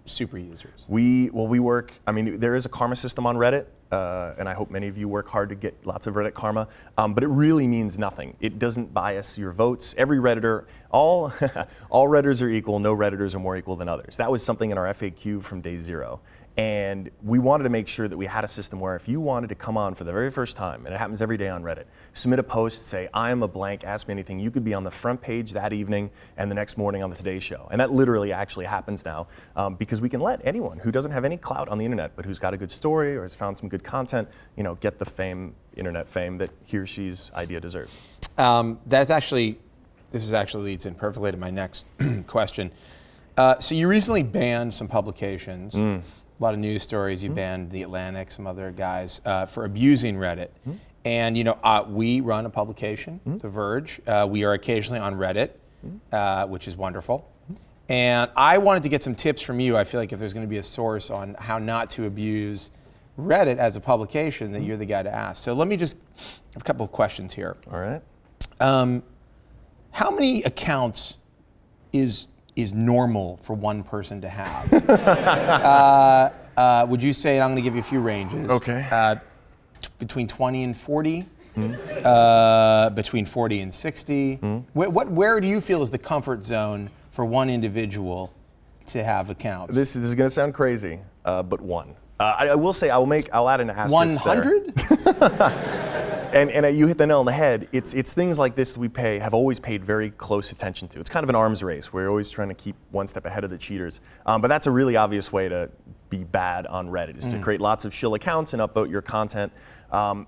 super users? We work, I mean, there is a karma system on Reddit, and I hope many of you work hard to get lots of Reddit karma, but it really means nothing. It doesn't bias your votes. Every Redditor, all Redditors are equal, no Redditors are more equal than others. That was something in our FAQ from day zero. And we wanted to make sure that we had a system where if you wanted to come on for the very first time, and it happens every day on Reddit, submit a post, say, I am a blank, ask me anything, you could be on the front page that evening and the next morning on the Today Show. And that literally actually happens now because we can let anyone who doesn't have any clout on the internet, but who's got a good story or has found some good content, get the fame, internet fame that he or she's idea deserves. This actually leads in perfectly to my next question. So you recently banned some publications. A lot of news stories. You banned The Atlantic, some other guys, for abusing Reddit. And we run a publication, The Verge. We are occasionally on Reddit, which is wonderful. And I wanted to get some tips from you. I feel like if there's going to be a source on how not to abuse Reddit as a publication, that you're the guy to ask. So let me just have a couple of questions here. All right. How many accounts is normal for one person to have? Would you say, I'm going to give you a few ranges. Okay. Between 20 and 40, between 40 and 60. Where do you feel is the comfort zone for one individual to have accounts? This is going to sound crazy, but one. I will say I'll add an asterisk 100? And you hit the nail on the head. It's things like this we have always paid very close attention to. It's kind of an arms race. We're always trying to keep one step ahead of the cheaters. But that's a really obvious way to be bad on Reddit, is to create lots of shill accounts and upvote your content. I'll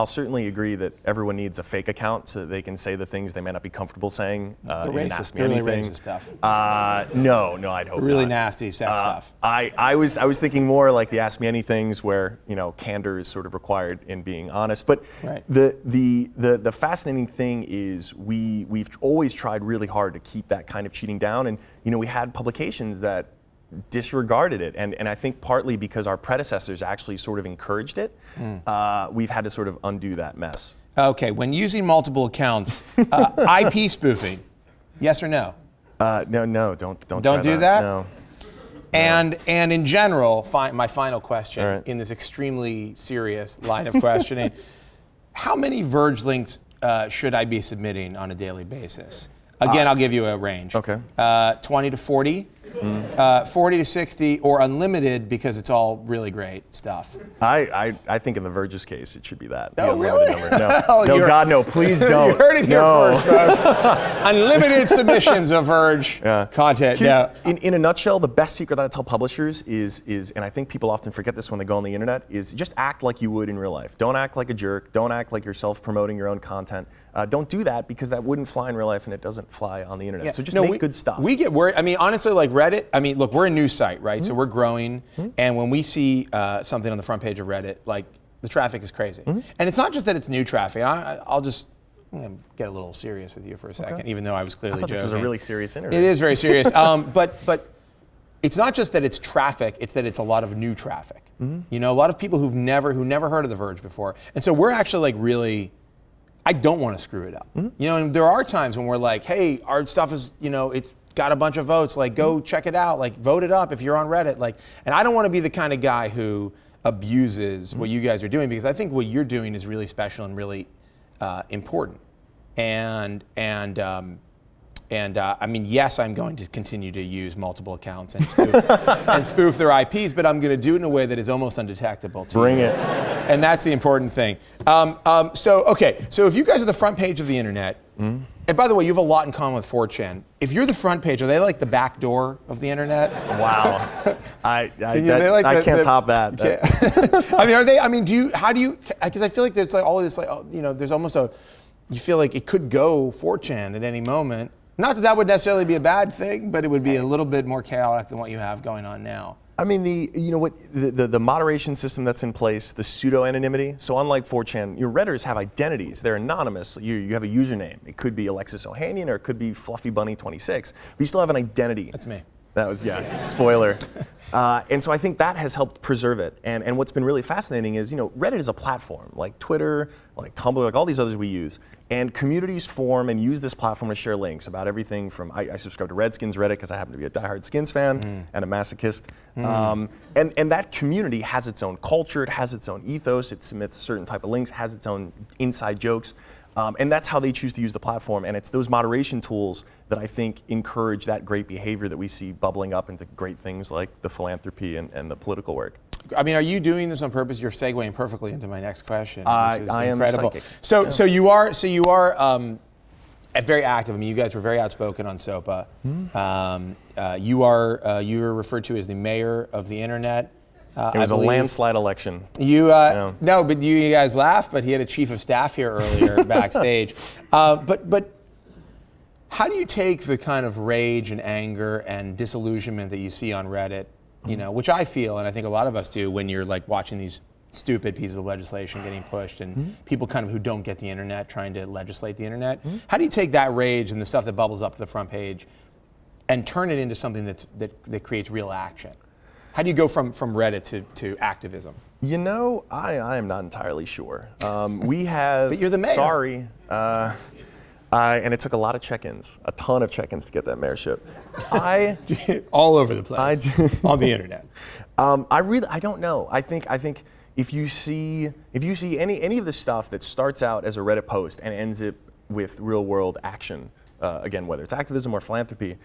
certainly agree that everyone needs a fake account so that they can say the things they may not be comfortable saying. Really racist stuff. No, I'd hope really not. Nasty sex stuff. I was thinking more like the Ask Me Anythings where candor is sort of required in being honest. But right. the fascinating thing is we've always tried really hard to keep that kind of cheating down, and we had publications that disregarded it, and I think partly because our predecessors actually sort of encouraged it, we've had to sort of undo that mess. Okay, when using multiple accounts, IP spoofing, yes or no? No, don't do that. No. And in general, my final question All right. in this extremely serious line of questioning: how many Verge links should I be submitting on a daily basis? Again, I'll give you a range. Okay. 20 to 40. 40 to 60, or unlimited because it's all really great stuff. I think in the Verge's case, it should be that. Oh, The really? unlimited number. No, God, no, please don't. You heard it here No. first, folks. Unlimited submissions of Verge content. Here's, in a nutshell, the best secret that I tell publishers is, and I think people often forget this when they go on the internet, is just act like you would in real life. Don't act like a jerk. Don't act like you're self-promoting your own content. Don't do that because that wouldn't fly in real life and it doesn't fly on the internet. Yeah. So just make good stuff. We get worried. I mean, honestly, like Reddit, look, we're a news site, right? So we're growing. And when we see something on the front page of Reddit, like the traffic is crazy. And it's not just that it's new traffic. I'm going to get a little serious with you for a second, even though I was clearly joking. This was a really serious interview. It is very serious. But it's not just that it's traffic, it's that it's a lot of new traffic. A lot of people who never heard of The Verge before. And so we're actually like really, I don't want to screw it up. And there are times when we're like, hey, our stuff is, it's got a bunch of votes, like go check it out, like vote it up if you're on Reddit. And I don't want to be the kind of guy who abuses what you guys are doing, because I think what you're doing is really special and really important. Yes, I'm going to continue to use multiple accounts and spoof their IPs, but I'm going to do it in a way that is almost undetectable to Bring you. it. And that's the important thing. So if you guys are the front page of the internet, and by the way, you have a lot in common with 4chan. If you're the front page, are they like the back door of the internet? Wow. I can't top that. How do you, because I feel like there's like all of this, there's almost you feel like it could go 4chan at any moment. Not that that would necessarily be a bad thing, but it would be a little bit more chaotic than what you have going on now. I mean, the moderation system that's in place, the pseudo-anonymity. So unlike 4chan, your Redditors have identities. They're anonymous. You have a username. It could be Alexis Ohanian or it could be FluffyBunny26. But you still have an identity. That's me. That was, yeah, spoiler. And so I think that has helped preserve it. And what's been really fascinating is, Reddit is a platform, like Twitter, like Tumblr, like all these others we use. And communities form and use this platform to share links about everything from, I subscribe to Redskins Reddit because I happen to be a diehard Skins fan and a masochist. And that community has its own culture, it has its own ethos, it submits a certain type of links, has its own inside jokes. And that's how they choose to use the platform. And it's those moderation tools that I think encourage that great behavior that we see bubbling up into great things like the philanthropy and the political work. I mean, are you doing this on purpose? You're segueing perfectly into my next question, which is I incredible. am psychic. So you are very active. I mean, you guys were very outspoken on SOPA. You are referred to as the mayor of the internet. It was a landslide election. No, but you guys laugh. But he had a chief of staff here earlier backstage. But how do you take the kind of rage and anger and disillusionment that you see on Reddit? Which I feel, and I think a lot of us do, when you're like watching these stupid pieces of legislation getting pushed and people kind of who don't get the internet trying to legislate the internet. How do you take that rage and the stuff that bubbles up to the front page and turn it into something that creates real action? How do you go from Reddit to activism? I am not entirely sure. We have. But you're the mayor. Sorry. And it took a lot of check-ins, a ton of check-ins to get that mayorship. All over the place on the internet. I don't know. I think if you see any of the stuff that starts out as a Reddit post and ends up with real-world action, again, whether it's activism or philanthropy,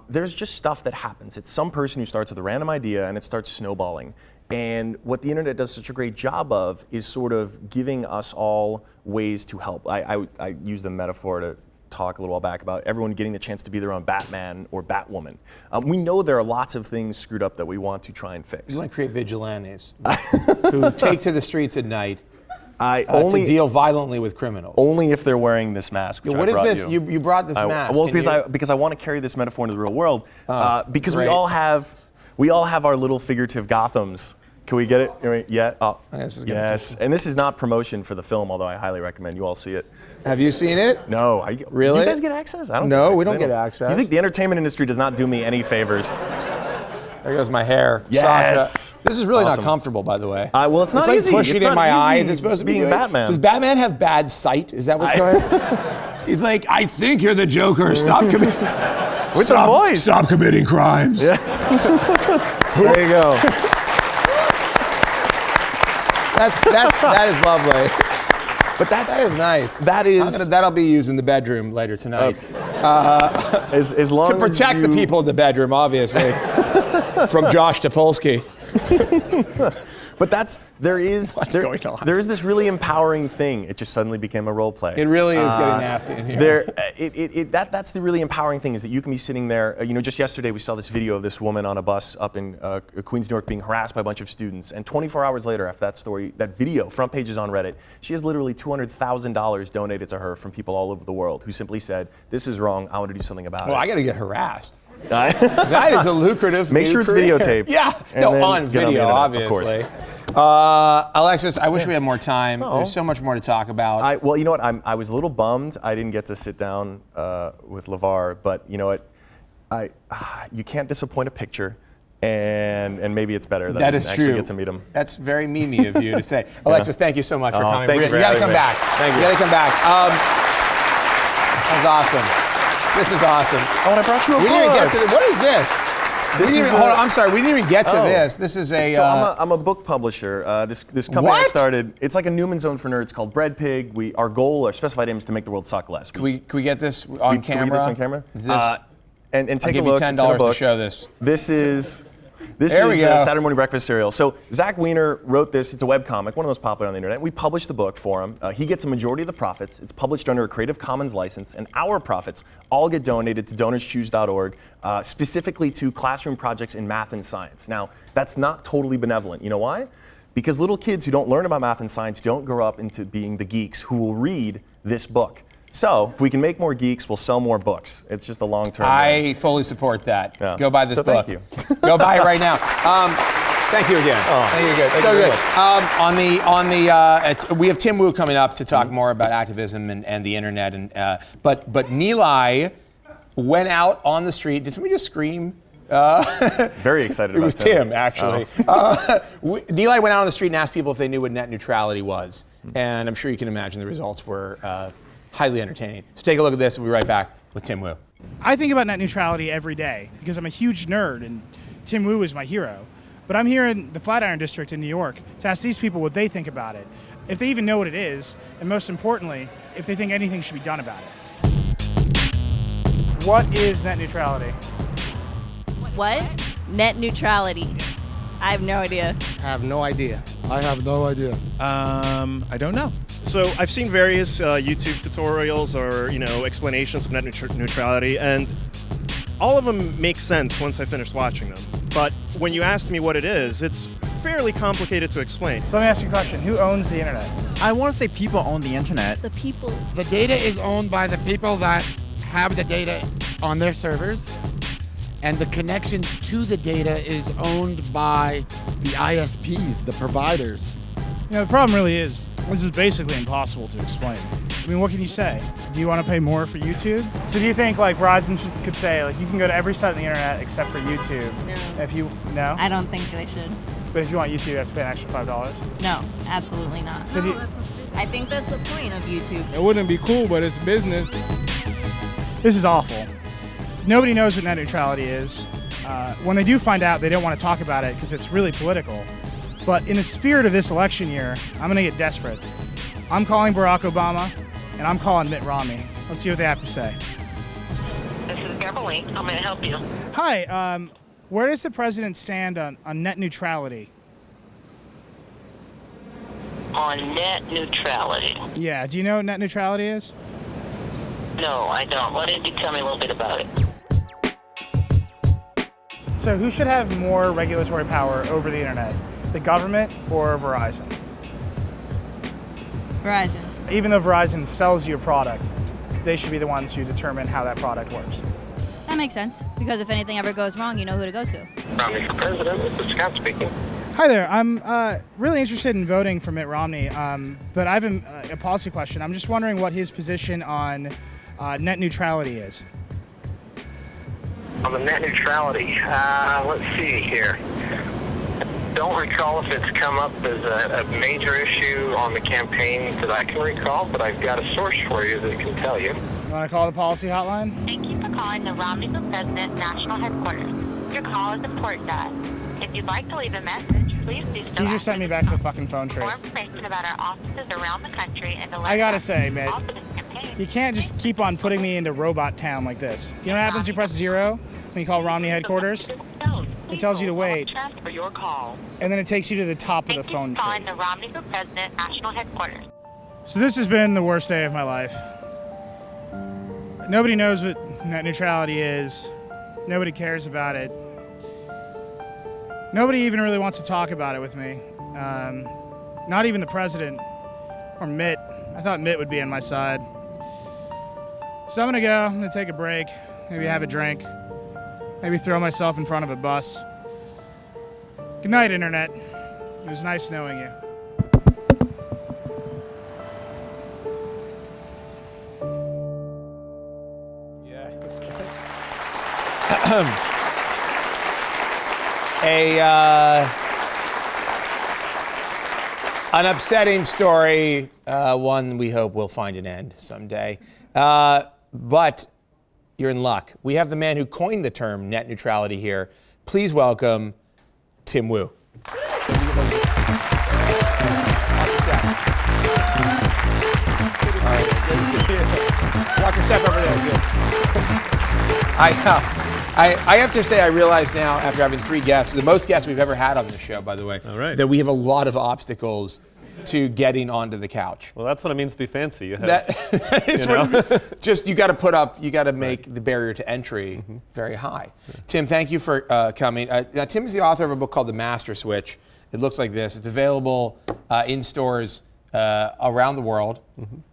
there's just stuff that happens. It's some person who starts with a random idea and it starts snowballing. And what the internet does such a great job of is sort of giving us all ways to help. I used a metaphor to talk a little while back about everyone getting the chance to be their own Batman or Batwoman. We know there are lots of things screwed up that we want to try and fix. You want to create vigilantes who take to the streets at night to deal violently with criminals. Only if they're wearing this mask. Which what is this? You brought this mask. Well, because I want to carry this metaphor into the real world. Because great. we all have our little figurative Gothams. Can we get it? Yeah. Oh, yes. And this is not promotion for the film, although I highly recommend you all see it. Have you seen it? No. Really? Do you guys get access? I don't. No, we don't get access. You think the entertainment industry does not do me any favors? There goes my hair. Yes. Sasha. This is really not comfortable, by the way. Well, it's not like easy. Pushing in my eyes. It's supposed to be being Batman. Does Batman have bad sight? Is that what's going on? He's like, I think you're the Joker. Stop committing. With the voice. Stop committing crimes. Yeah. There you go. That is lovely. But that is nice. That'll be used in the bedroom later tonight. As long to protect the people in the bedroom, obviously, from Josh Topolsky. But there is going on? There is this really empowering thing. It just suddenly became a role play. It really is getting nasty in here. That's the really empowering thing, is that you can be sitting there. Just yesterday we saw this video of this woman on a bus up in Queens, New York, being harassed by a bunch of students. And 24 hours later, after that video, front pages on Reddit, she has literally $200,000 donated to her from people all over the world who simply said, "This is wrong. I want to do something about it." Well, I got to get harassed. That is a lucrative. Make sure it's career. videotaped. Yeah, on video, obviously. Of course. Alexis, I wish we had more time. There's so much more to talk about. Well, you know what? I was a little bummed I didn't get to sit down with LeVar, but you know what? You can't disappoint a picture, and maybe it's better that I actually get to meet him. That's very memey of you to say. Alexis, thank you so much for coming. Thank you got to come back. Thank you. You got to come back. That was awesome. This is awesome. Oh, and I brought you a book. We didn't even get to this. What is this? Hold on, I'm sorry. We didn't even get to this. This is a. So I'm a book publisher. This company I started. It's like a Newman Zone for nerds called Bread Pig. Our goal, our specified aim, is to make the world suck less. Can we get this on camera? Can we get this on camera? Is this, and take I'll a look. Give you $10 to show this. This is Saturday Morning Breakfast Cereal. So Zach Weiner wrote this. It's a webcomic, one of the most popular on the internet. We published the book for him. He gets a majority of the profits. It's published under a Creative Commons license, and our profits all get donated to DonorsChoose.org, specifically to classroom projects in math and science. Now, that's not totally benevolent. You know why? Because little kids who don't learn about math and science don't grow up into being the geeks who will read this book. So if we can make more geeks, we'll sell more books. It's just a long-term. I fully support that. Yeah. Go buy this So book. thank you. Go buy it right now. Thank you again. Thank you again. So good. We have Tim Wu coming up to talk more about activism and the internet. And but Nilay went out on the street. Did somebody just scream? Very excited about it was Tim, actually. Nilay went out on the street and asked people if they knew what net neutrality was. And I'm sure you can imagine the results were highly entertaining. So take a look at this and we'll be right back with Tim Wu. I think about net neutrality every day because I'm a huge nerd and Tim Wu is my hero. But I'm here in the Flatiron District in New York to ask these people what they think about it, if they even know what it is, and most importantly, if they think anything should be done about it. What is net neutrality? What? Net neutrality. I have no idea. I have no idea. I have no idea. I don't know. So I've seen various YouTube tutorials or explanations of net neutrality, and all of them make sense once I finished watching them. But when you asked me what it is, it's fairly complicated to explain. So let me ask you a question. Who owns the internet? I want to say people own the internet. The people. The data is owned by the people that have the data on their servers, and the connections to the data is owned by the ISPs, the providers. The problem really is, this is basically impossible to explain. I mean, what can you say? Do you want to pay more for YouTube? So do you think Verizon could say you can go to every site on the internet except for YouTube? No. No? I don't think they should. But if you want YouTube, you have to pay an extra $5? No, absolutely not. So I think that's the point of YouTube. It wouldn't be cool, but it's business. This is awful. Nobody knows what net neutrality is. When they do find out, they don't want to talk about it because it's really political. But in the spirit of this election year, I'm going to get desperate. I'm calling Barack Obama, and I'm calling Mitt Romney. Let's see what they have to say. This is Beverly. I'm going to help you. Hi. Where does the president stand on net neutrality? On net neutrality? Yeah. Do you know what net neutrality is? No, I don't. Why don't you tell me a little bit about it? So who should have more regulatory power over the internet? The government or Verizon? Verizon. Even though Verizon sells you a product, they should be the ones who determine how that product works. That makes sense, because if anything ever goes wrong, you know who to go to. Romney for president. This is Scott speaking. Hi there. I'm really interested in voting for Mitt Romney, but I have a policy question. I'm just wondering what his position on net neutrality is. On the net neutrality, let's see here. Don't recall if it's come up as a major issue on the campaign that I can recall, but I've got a source for you that can tell you. You want to call the policy hotline? Thank you for calling the Romney for President National Headquarters. Your call is important to us. If you'd like to leave a message, please do so. You just sent me back to the fucking phone tree. More information about our offices around the country and I gotta say, Mitt, you can't just keep on putting me into robot town like this. You know what happens? You press 0 when you call Romney headquarters. It tells you to wait, and then it takes you to the top of the phone tree. Calling the Romney for President National Headquarters. So this has been the worst day of my life. Nobody knows what net neutrality is. Nobody cares about it. Nobody even really wants to talk about it with me. Not even the president or Mitt. I thought Mitt would be on my side. So I'm gonna go. I'm gonna take a break. Maybe have a drink. Maybe throw myself in front of a bus. Good night, Internet. It was nice knowing you. An upsetting story, one we hope will find an end someday. But you're in luck. We have the man who coined the term net neutrality here. Please welcome Tim Wu. Walk your step over there. Good. I have to say, I realize now, after having 3 guests, the most guests we've ever had on this show, by the way, that we have a lot of obstacles to getting onto the couch. Well, that's what it means to be fancy. You have, that is just you got to put up, you got to make the barrier to entry very high. Tim, thank you for coming. Now, Tim is the author of a book called The Master Switch. It looks like this. It's available in stores around the world,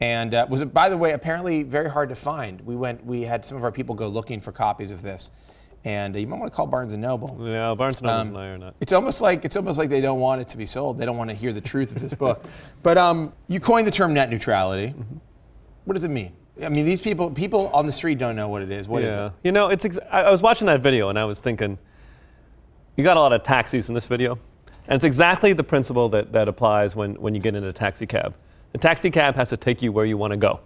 and was, by the way, apparently very hard to find. We had some of our people go looking for copies of this, and you might want to call Barnes and Noble. Yeah, Barnes and Noble and I are not. It's almost like they don't want it to be sold. They don't want to hear the truth of this book. But you coined the term net neutrality. What does it mean? I mean, these people on the street don't know what it is. What is it? You know, I was watching that video and I was thinking, you got a lot of taxis in this video. And it's exactly the principle that applies when you get in a taxi cab. The taxi cab has to take you where you want to go.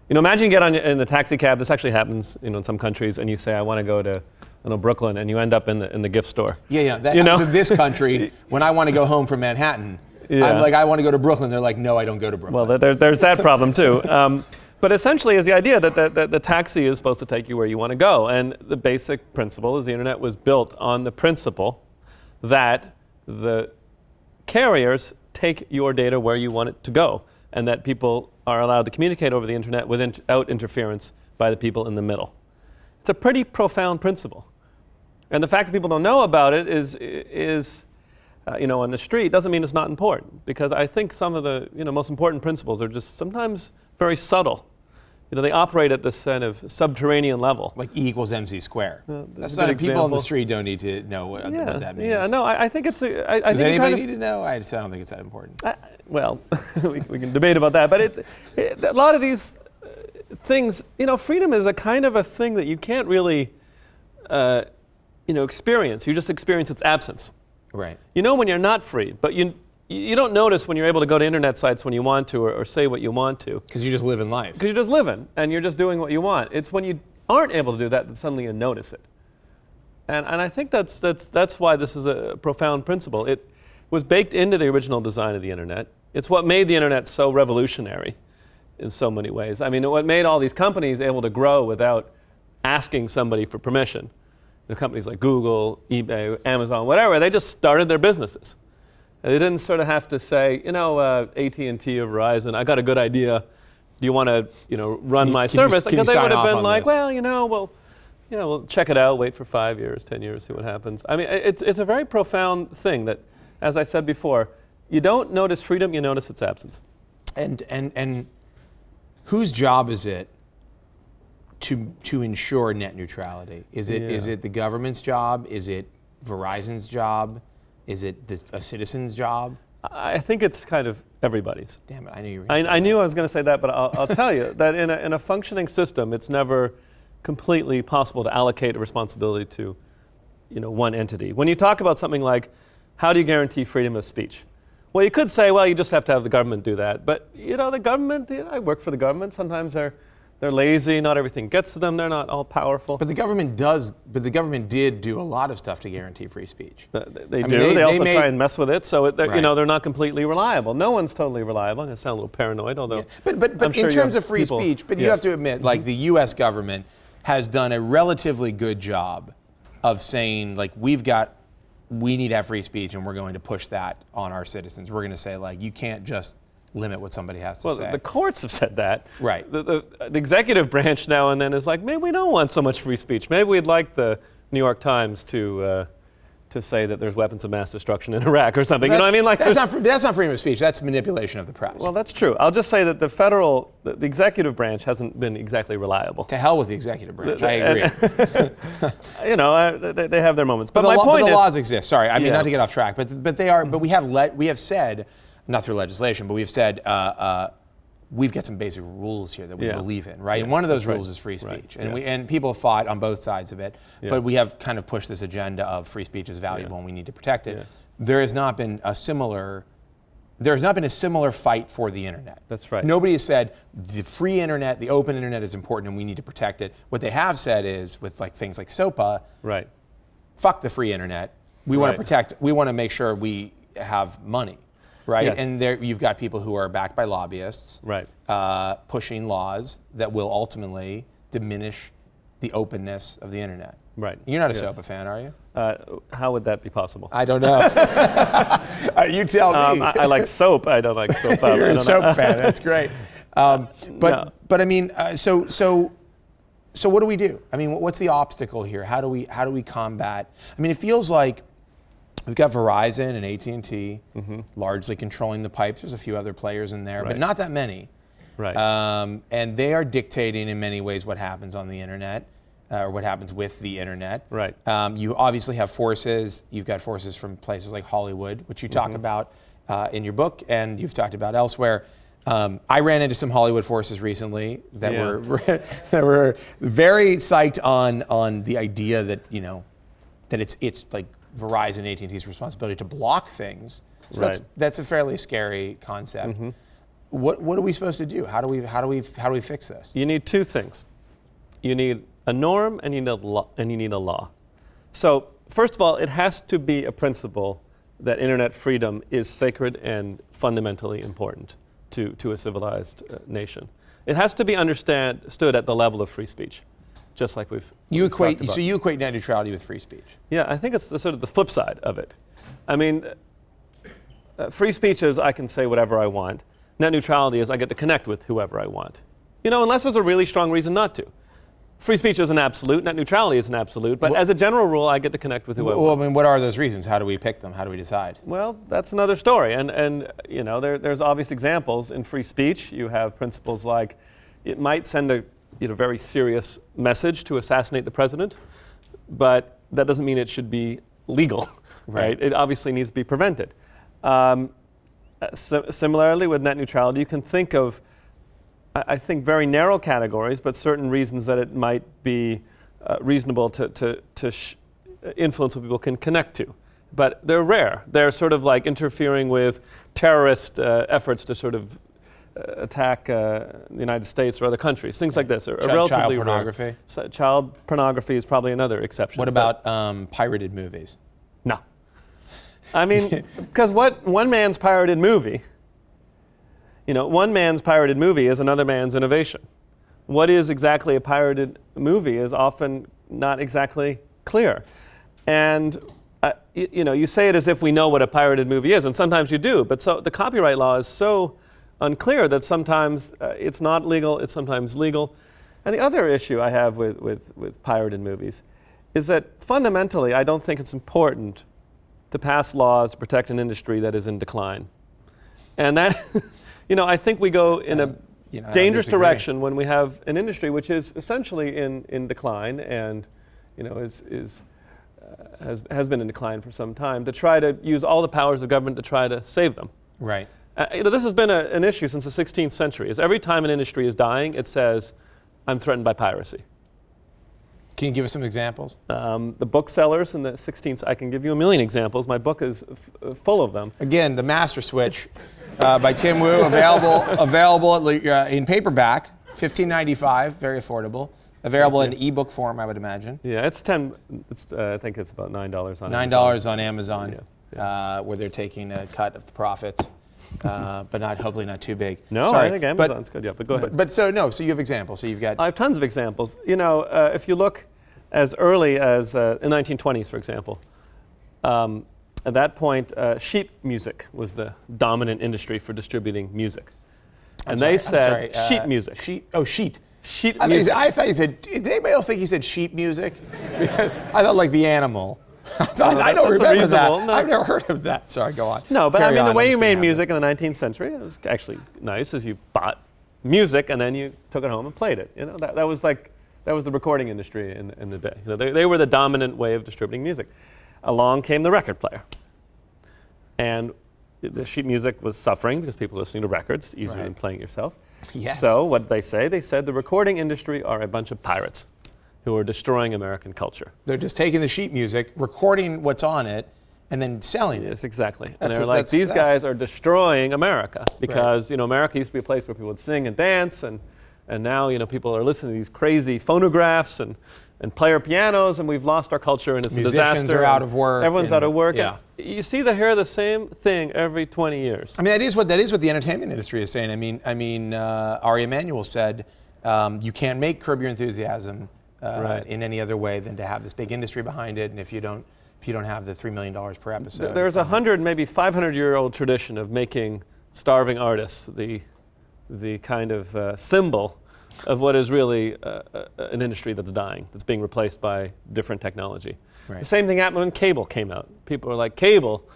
You know, imagine you get in the taxi cab. This actually happens, in some countries, and you say, I want to go to Brooklyn, and you end up in the gift store. Yeah. That happens in this country. When I want to go home from Manhattan, I'm like, I want to go to Brooklyn. They're like, no, I don't go to Brooklyn. Well, there's that problem too. But essentially, is the idea that the taxi is supposed to take you where you want to go, and the basic principle is the internet was built on the principle that the carriers take your data where you want it to go, and that people are allowed to communicate over the internet without interference by the people in the middle. It's a pretty profound principle. And the fact that people don't know about it is on the street doesn't mean it's not important, because I think some of the most important principles are just sometimes very subtle. They operate at this kind of subterranean level. Like E equals MC squared. That's not people on the street don't need to know what that means. Yeah, no, I think it's I Does think anybody need to know? I don't think it's that important. Well, we can debate about that, but a lot of these things, freedom is a kind of a thing that you can't really, experience. You just experience its absence. Right. You know when you're not free, but you don't notice when you're able to go to internet sites when you want to or say what you want to. Because you just live in life. Because you're just living, and you're just doing what you want. It's when you aren't able to do that suddenly you notice it. And I think that's why this is a profound principle. It was baked into the original design of the internet. It's what made the internet so revolutionary in so many ways. I mean, what made all these companies able to grow without asking somebody for permission. Companies like Google, eBay, Amazon, whatever, they just started their businesses. They didn't sort of have to say, AT&T or Verizon, I got a good idea. Do you want to, run my service? Because they would have been like, we'll check it out, wait for 5 years, 10 years, see what happens. I mean, it's a very profound thing that, as I said before, you don't notice freedom, you notice its absence. And whose job is it to ensure net neutrality? Is it the government's job? Is it Verizon's job? Is it a citizen's job? I think it's kind of everybody's. Damn it, I knew you were going to say I knew I was going to say that, but I'll tell you that in a functioning system, it's never completely possible to allocate a responsibility to one entity. When you talk about something like, how do you guarantee freedom of speech? Well, you could say, you just have to have the government do that. But, the government, I work for the government. Sometimes they're lazy. Not everything gets to them. They're not all powerful. But the government does. But the government did do a lot of stuff to guarantee free speech. They do. They also try and mess with it. So they're not completely reliable. No one's totally reliable. I'm going to sound a little paranoid, although. Yeah. But in terms of free speech, you have to admit, like the U.S. government has done a relatively good job of saying, like, we need to have free speech, and we're going to push that on our citizens. We're going to say, like, you can't just limit what somebody has to say. Well, the courts have said that. Right. The executive branch now and then is like, maybe we don't want so much free speech. Maybe we'd like the New York Times to say that there's weapons of mass destruction in Iraq or something. You know what I mean? Like that's not freedom of speech. That's manipulation of the press. Well, that's true. I'll just say that the executive branch hasn't been exactly reliable. To hell with the executive branch. I agree. They have their moments. But my point is, the laws exist. Sorry, I mean not to get off track, but they are. But we have said, not through legislation, but we've said we've got some basic rules here that we believe in, right? And one of those rules is free speech, and people have fought on both sides of it. But we have kind of pushed this agenda of free speech is valuable and we need to protect it. There has not been a similar fight for the internet. That's right. Nobody has said the free internet, the open internet is important and we need to protect it. What they have said is, with like things like SOPA, right? Fuck the free internet. We want to protect. We want to make sure we have money. Right, yes. And there you've got people who are backed by lobbyists, right, pushing laws that will ultimately diminish the openness of the internet. Right. You're not a SOPA fan, are you? How would that be possible? I don't know. You tell me. I like soap. I don't like SOPA. You're a soap fan. That's great. But I mean, so what do we do? I mean, what's the obstacle here? How do we combat? I mean, it feels like We've got Verizon and AT&T largely controlling the pipes. There's a few other players in there, but Right. not that many. Right. And they are dictating in many ways what happens on the internet, or what happens with the internet. Right. You obviously have forces. You've got forces from places like Hollywood, which you talk about in your book, and you've talked about elsewhere. I ran into some Hollywood forces recently that were that were very psyched on the idea that that it's like Verizon and AT&T's responsibility to block things. So Right. that's a fairly scary concept. What are we supposed to do? How do we fix this? You need two things. You need a norm and you need a law. So first of all, it has to be a principle that internet freedom is sacred and fundamentally important to a civilized nation. It has to be understood at the level of free speech, just like we've talked about. So you equate net neutrality with free speech? Yeah, I think it's sort of the flip side of it. I mean, free speech is I can say whatever I want. Net neutrality is I get to connect with whoever I want. Unless there's a really strong reason not to. Free speech is an absolute, net neutrality is an absolute, but as a general rule, I get to connect with whoever. Well, I mean, what are those reasons? How do we pick them? How do we decide? Well, that's another story. And there's obvious examples in free speech. You have principles like it might send a very serious message to assassinate the president, but that doesn't mean it should be legal, right? It obviously needs to be prevented. Similarly, with net neutrality, you can think of, I think, very narrow categories, but certain reasons that it might be reasonable to influence what people can connect to. But they're rare. They're sort of like interfering with terrorist efforts to sort of attack the United States or other countries. Things like this are relatively child pornography? rare. So child pornography is probably another exception. What about pirated movies? No. I mean, because one man's pirated movie, one man's pirated movie is another man's innovation. What is exactly a pirated movie is often not exactly clear. And, you say it as if we know what a pirated movie is, and sometimes you do, but so the copyright law is so unclear that sometimes it's not legal, it's sometimes legal. And the other issue I have with pirated movies is that fundamentally I don't think it's important to pass laws to protect an industry that is in decline. And that, I think we go in a dangerous direction when we have an industry which is essentially in decline and, has been in decline for some time, to try to use all the powers of government to try to save them. Right. This has been an issue since the 16th century. Is every time an industry is dying, it says, I'm threatened by piracy. Can you give us some examples? The booksellers in the 16th, I can give you a million examples. My book is full of them. Again, The Master Switch by Tim Wu, available in paperback, $15.95, very affordable. Available in ebook form, I would imagine. Yeah, it's I think it's about $9 on $9 on Amazon, where they're taking a cut of the profits, but hopefully not too big. No, Sorry, I think Amazon's good. Yeah, but go ahead. So you have examples. So you've got. I have tons of examples. If you look as early as in the 1920s, for example, at that point, sheet music was the dominant industry for distributing music, they said sheet music. Sheet Sheet music. I thought you said. Did anybody else think you said sheep music? I thought like the animal. I don't remember that. No. I've never heard of that. Sorry, go on. No, but the way you made music in the 19th century, it was actually nice, is you bought music and then you took it home and played it. That was the recording industry in the day. They were the dominant way of distributing music. Along came the record player, and the sheet music was suffering because people were listening to records easier than playing it yourself. Yes. So what did they say? They said the recording industry are a bunch of pirates who are destroying American culture. They're just taking the sheet music, recording what's on it, and then selling it. Yes, exactly. And they're like, these guys are destroying America because America used to be a place where people would sing and dance, and now people are listening to these crazy phonographs and player pianos, and we've lost our culture, and it's a disaster. Musicians are out of work. Everyone's out of work. Yeah. You see the same thing every 20 years. I mean, that is what the entertainment industry is saying. I mean, Ari Emanuel said, you can't make Curb Your Enthusiasm in any other way than to have this big industry behind it, and if you don't have the $3 million per episode. There's 100, maybe 500-year-old tradition of making starving artists the kind of symbol of what is really an industry that's dying, that's being replaced by different technology. Right. The same thing happened when cable came out. People were like, cable,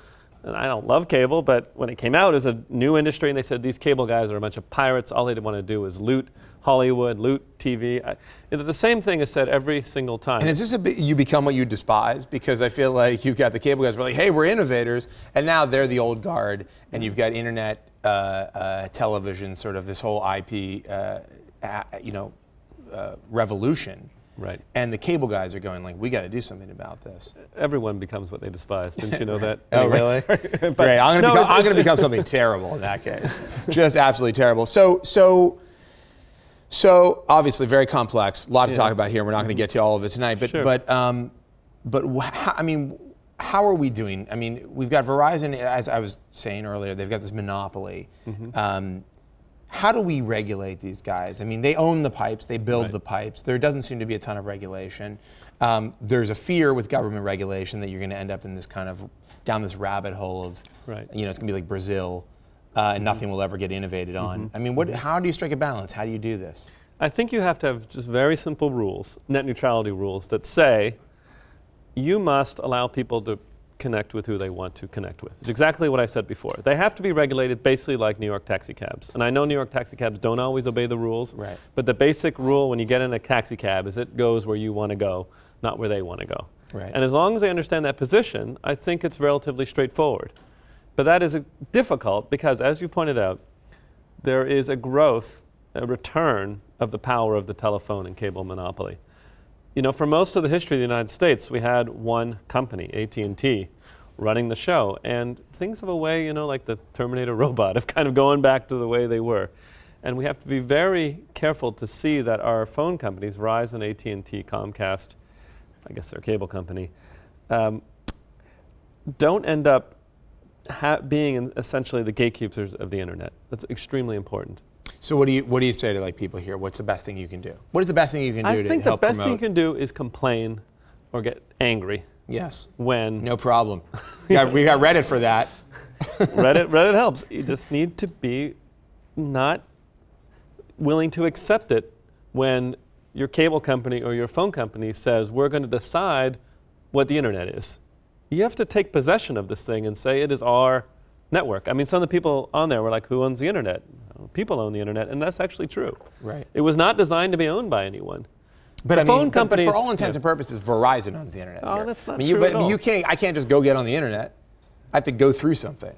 and I don't love cable, but when it came out, it was a new industry, and they said these cable guys are a bunch of pirates. All they want to do is loot Hollywood, loot TV. The same thing is said every single time. And is this you become what you despise? Because I feel like you've got the cable guys who are like, hey, we're innovators, and now they're the old guard, and you've got internet, television, sort of this whole IP, revolution. Right. And the cable guys are going like, we got to do something about this. Everyone becomes what they despise. Didn't you know that? Oh, Anyway, really? sorry. Great. I'm going to become something terrible in that case. Just absolutely terrible. So obviously very complex. A lot to talk about here. We're not going to get to all of it tonight. But Sure. How are we doing? I mean, we've got Verizon, as I was saying earlier, they've got this monopoly. How do we regulate these guys? I mean, they own the pipes, they build the pipes. There doesn't seem to be a ton of regulation. There's a fear with government regulation that you're going to end up in this kind of, down this rabbit hole of, it's going to be like Brazil, and nothing will ever get innovated on. I mean, how do you strike a balance? How do you do this? I think you have to have just very simple rules, net neutrality rules, that say you must allow people to connect with who they want to connect with. It's exactly what I said before. They have to be regulated basically like New York taxi cabs. And I know New York taxi cabs don't always obey the rules, but the basic rule when you get in a taxi cab is it goes where you want to go, not where they want to go. Right. And as long as they understand that position, I think it's relatively straightforward. But that is difficult because, as you pointed out, there is a return of the power of the telephone and cable monopoly. You know, for most of the history of the United States, we had one company, AT&T, running the show. And things have a way, like the Terminator robot, of kind of going back to the way they were. And we have to be very careful to see that our phone companies, Verizon, AT&T, Comcast, I guess they're a cable company, don't end up being essentially the gatekeepers of the internet. That's extremely important. So what do you say to people here? What's the best thing you can do? What is the best thing you can do to help promote? I think the best thing you can do is complain or get angry. Yes. When no problem. we got Reddit for that. Reddit helps. You just need to be not willing to accept it when your cable company or your phone company says we're going to decide what the internet is. You have to take possession of this thing and say it is our network. I mean, some of the people on there were like, who owns the internet? People own the internet, and that's actually true. Right. It was not designed to be owned by anyone. But phone companies, but for all intents and purposes, Verizon owns the internet. Oh, here. that's not true at all. I can't just go get on the internet. I have to go through something.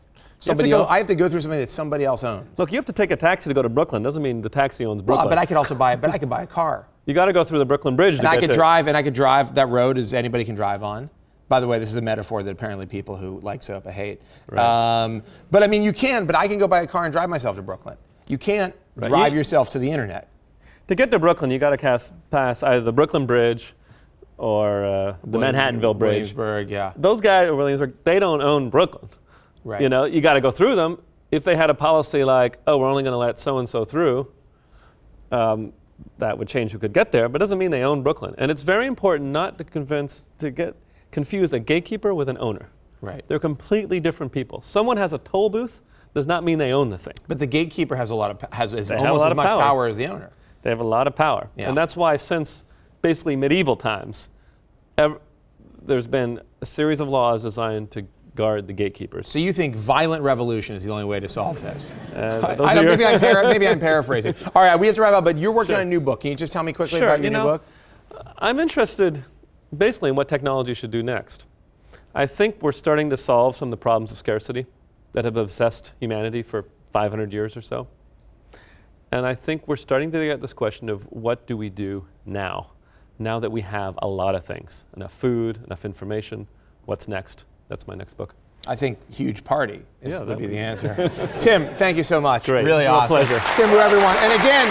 I have to go through something that somebody else owns. Look, you have to take a taxi to go to Brooklyn. Doesn't mean the taxi owns Brooklyn. Well, but I could also buy a car. You got to go through the Brooklyn Bridge. And I could drive that road as anybody can drive on. By the way, this is a metaphor that apparently people who like SOPA hate. Right. But I mean, you can. But I can go buy a car and drive myself to Brooklyn. You can't drive yourself to the internet. To get to Brooklyn, you got to pass either the Brooklyn Bridge or the Manhattanville Bridge. Williamsburg, yeah. Those guys at Williamsburg, they don't own Brooklyn. Right. You got to go through them. If they had a policy like, oh, we're only going to let so-and-so through, that would change who could get there, but it doesn't mean they own Brooklyn. And it's very important not to confuse a gatekeeper with an owner. Right. They're completely different people. Someone has a toll booth does not mean they own the thing. But the gatekeeper has almost as much power as the owner. They have a lot of power. Yeah. And that's why since basically medieval times, there's been a series of laws designed to guard the gatekeepers. So you think violent revolution is the only way to solve this? Maybe I'm paraphrasing. All right, we have to wrap up, but you're working on a new book. Can you just tell me quickly about your new book? I'm interested basically in what technology should do next. I think we're starting to solve some of the problems of scarcity that have obsessed humanity for 500 years or so. And I think we're starting to get this question of what do we do now that we have a lot of things, enough food, enough information, what's next? That's my next book. I think huge party would be the answer. Tim, thank you so much. Great. Really awesome. Pleasure. Tim, everyone. And again,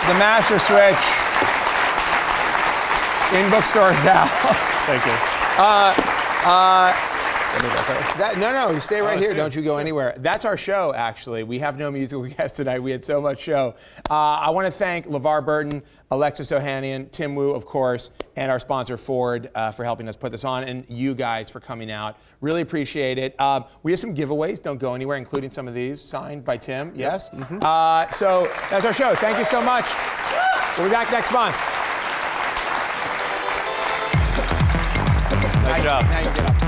the Master Switch in bookstores now. Thank you. No, you stay right here. Don't you go anywhere. That's our show, actually. We have no musical guest tonight. We had so much show. I want to thank LeVar Burton, Alexis Ohanian, Tim Wu, of course, and our sponsor, Ford, for helping us put this on, and you guys for coming out. Really appreciate it. We have some giveaways. Don't go anywhere, including some of these signed by Tim. Yes? So that's our show. Thank you so much. We'll be back next month. Nice job. Now you get up.